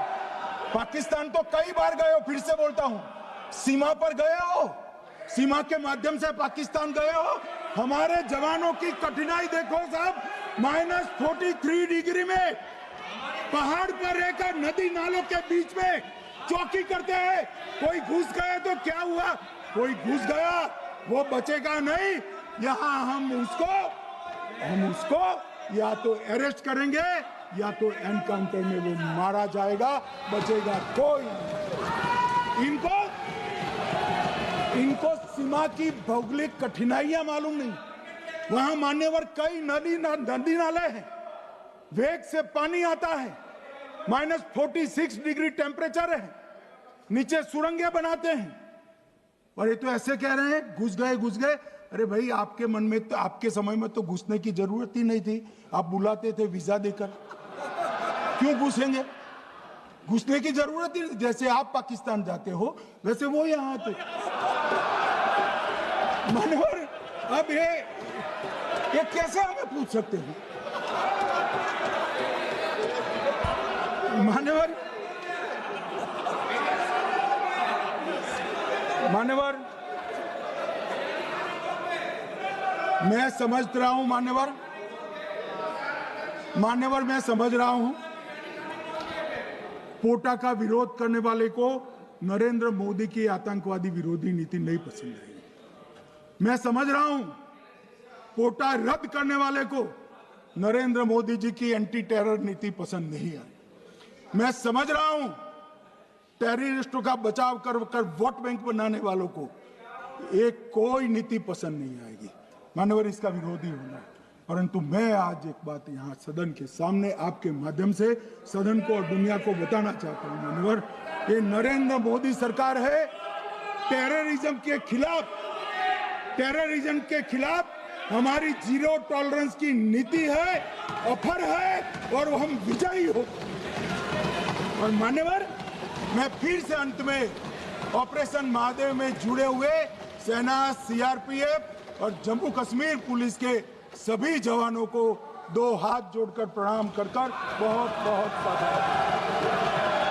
पाकिस्तान तो कई बार गए हो, फिर से बोलता हूं, सीमा पर गए हो, सीमा के माध्यम से पाकिस्तान गए हो। हमारे जवानों की कठिनाई देखो साहब, -43 डिग्री में पहाड़ पर रहकर नदी नालों के बीच में चौकी करते हैं। कोई घुस गए तो क्या हुआ? कोई घुस गया वो बचेगा नहीं। यहां हम उसको या तो अरेस्ट करेंगे या तो एनकाउंटर में वो मारा जाएगा, बचेगा कोई नहीं। इनको सीमा की भौगोलिक कठिनाइयां मालूम नहीं। वहां मान्यवर कई नदी नाले हैं, वेग से पानी आता है, -46 डिग्री टेम्परेचर है, नीचे सुरंगें बनाते हैं। और ये तो ऐसे कह रहे हैं घुस गए। अरे भाई, आपके मन में तो, आपके समय में तो घुसने की जरूरत ही नहीं थी। आप बुलाते थे वीजा देकर, क्यों घुसेंगे? घुसने की जरूरत ही नहीं। जैसे आप पाकिस्तान जाते हो वैसे वो यहां आते। मान्यवर, अब ये कैसे हमें पूछ सकते हैं? मान्यवर, मैं समझ रहा हूं मान्यवर, मैं समझ रहा हूं पोटा का विरोध करने वाले को नरेंद्र मोदी की आतंकवादी विरोधी नीति नहीं पसंद आई। मैं समझ रहा हूं पोटा रद्द करने वाले को नरेंद्र मोदी जी की एंटी टेरर नीति पसंद नहीं आई। मैं समझ रहा हूं टेररिस्टों का बचाव कर वोट बैंक बनाने वालों को एक कोई नीति पसंद नहीं आएगी। मानवर, इसका विरोधी होना है। परंतु मैं आज एक बात यहाँ सदन के सामने आपके माध्यम से सदन को और दुनिया को बताना चाहता हूँ। मानवर, ये नरेंद्र मोदी सरकार है, टेररिज्म के खिलाफ हमारी जीरो टॉलरेंस की नीति है, ऑफर है, और हम विजयी हो। और मान्यवर, मैं फिर से अंत में ऑपरेशन महादेव में जुड़े हुए सेना, CRPF और जम्मू कश्मीर पुलिस के सभी जवानों को 2 हाथ जोड़कर प्रणाम कर बहुत बहुत साधुवाद।